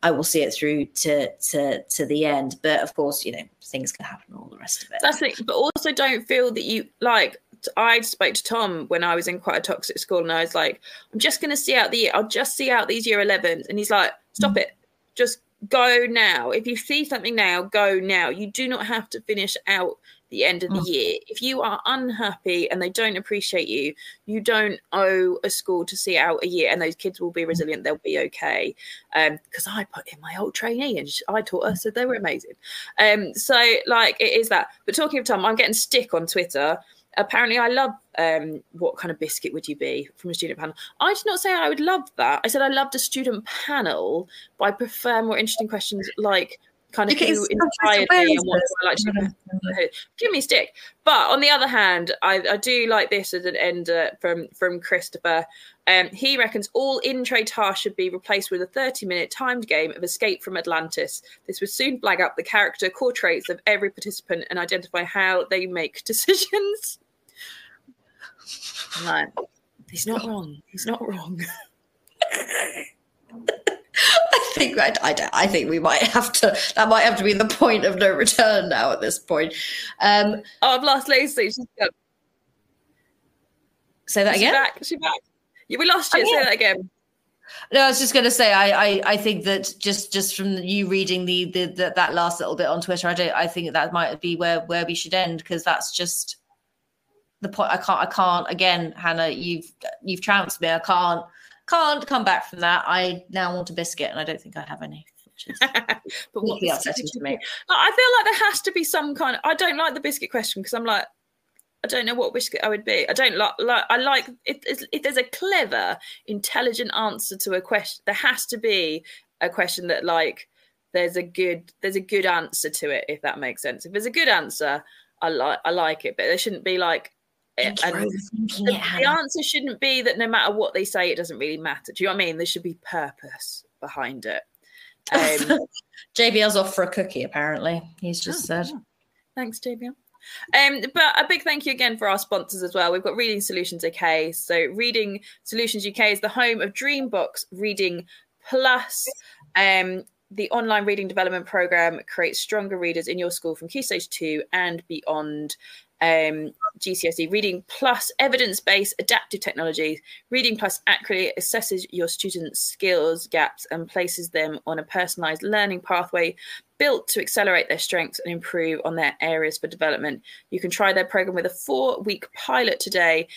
I will see it through to the end. But of course, you know, things can happen, all the rest of it. That's it. But also don't feel that you, like, I spoke to Tom when I was in quite a toxic school, and I was like, I'm just going to see out the year. I'll just see out these year 11s. And he's like, stop it. Just go now. If you see something now, go now. You do not have to finish out the end of the year. If you are unhappy and they don't appreciate you, you don't owe a school to see out a year, and those kids will be resilient. They'll be okay. Because I put in my old trainee and I taught her, so they were amazing. So like, it is that. But talking of Tom, I'm getting stick on Twitter. Apparently I love what kind of biscuit would you be from a student panel. I did not say I would love that. I said I loved a student panel, but I prefer more interesting questions, like kind of who inspired me and what I like to do. Give me a stick. But on the other hand, I do like this as an ender from Christopher. He reckons all in-tray tasks should be replaced with a 30-minute timed game of Escape from Atlantis. This would soon flag up the character core traits of every participant and identify how they make decisions. No, he's not wrong. He's not wrong. I think we might have to. That might have to be the point of no return now. At this point, I've lost Lucy. She's gone. Say that again. She's back. Yeah, we lost you. Say that again. No, I was just going to say. I think that just from you reading that last little bit on Twitter, I think that might be where we should end, because that's just the point. I can't. Again, Hannah, you've trounced me. I can't come back from that. I now want a biscuit, and I don't think I have any. Which is but what upsetting to me. I feel like there has to be some kind of. I don't like the biscuit question, because I'm like, I don't know what biscuit I would be. I don't like. I like if there's a clever, intelligent answer to a question. There has to be a question that, like, there's a good answer to it. If that makes sense. If there's a good answer, I like it. But there shouldn't be like. The answer shouldn't be that no matter what they say, it doesn't really matter. Do you know what I mean? There should be purpose behind it. JBL's off for a cookie, apparently. He's just said. Yeah. Thanks, JBL. But a big thank you again for our sponsors as well. We've got Reading Solutions UK. So Reading Solutions UK is the home of Dreambox Reading Plus. The online reading development program creates stronger readers in your school from Key Stage 2 and beyond. GCSE Reading Plus evidence-based adaptive technology. Reading Plus accurately assesses your students' skills gaps and places them on a personalised learning pathway built to accelerate their strengths and improve on their areas for development. You can try their program with a 4-week pilot today.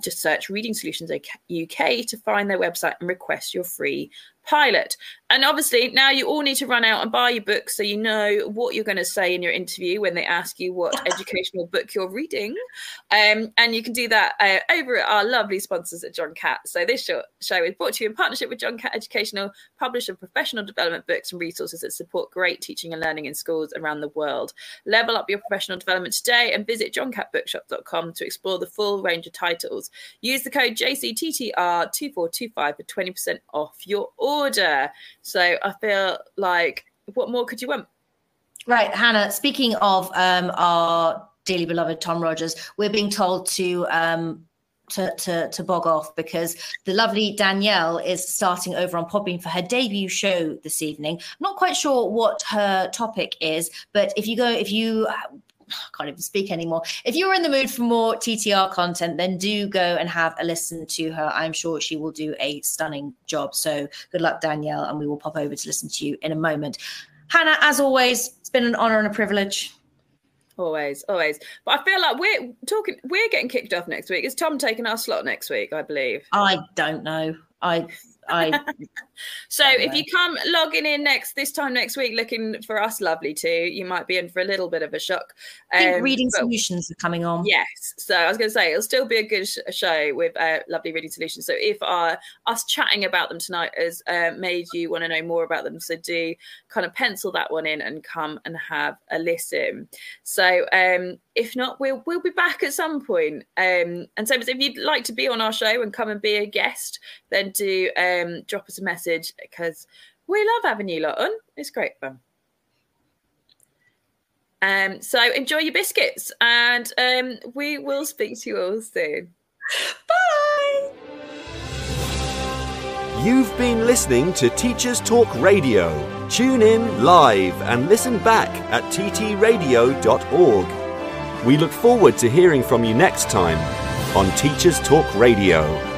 Just search Reading Solutions UK to find their website and request your free pilot. And obviously now you all need to run out and buy your books so you know what you're going to say in your interview when they ask you what educational book you're reading. And you can do that over at our lovely sponsors at John Catt. So this show is brought to you in partnership with John Catt Educational, publisher of professional development books and resources that support great teaching and learning in schools around the world. Level up your professional development today and visit johncattbookshop.com to explore the full range of titles. Use the code JCTTR2425 for 20% off your order. So I feel like, what more could you want? Right, Hannah, speaking of our dearly beloved Tom Rogers, we're being told to bog off because the lovely Danielle is starting over on Podbean for her debut show this evening. I'm not quite sure what her topic is, but if you I can't even speak anymore. If you're in the mood for more TTR content, then do go and have a listen to her. I'm sure she will do a stunning job. So good luck, Danielle, and we will pop over to listen to you in a moment. Hannah, as always, it's been an honour and a privilege. Always. But I feel like we're getting kicked off next week. Is Tom taking our slot next week, I believe? I don't know. So if you come logging in this time next week looking for us lovely too, you might be in for a little bit of a shock. I think Reading Solutions are coming on. Yes. So I was going to say, it'll still be a good show with lovely Reading Solutions. So if us chatting about them tonight has made you want to know more about them, so do kind of pencil that one in and come and have a listen. So if not, we'll be back at some point. And so if you'd like to be on our show and come and be a guest, then do drop us a message, because we love having you lot on. It's great fun. So enjoy your biscuits, and we will speak to you all soon. Bye. You've been listening to Teachers Talk Radio. Tune in live and listen back at ttradio.org. We look forward to hearing from you next time on Teachers Talk Radio.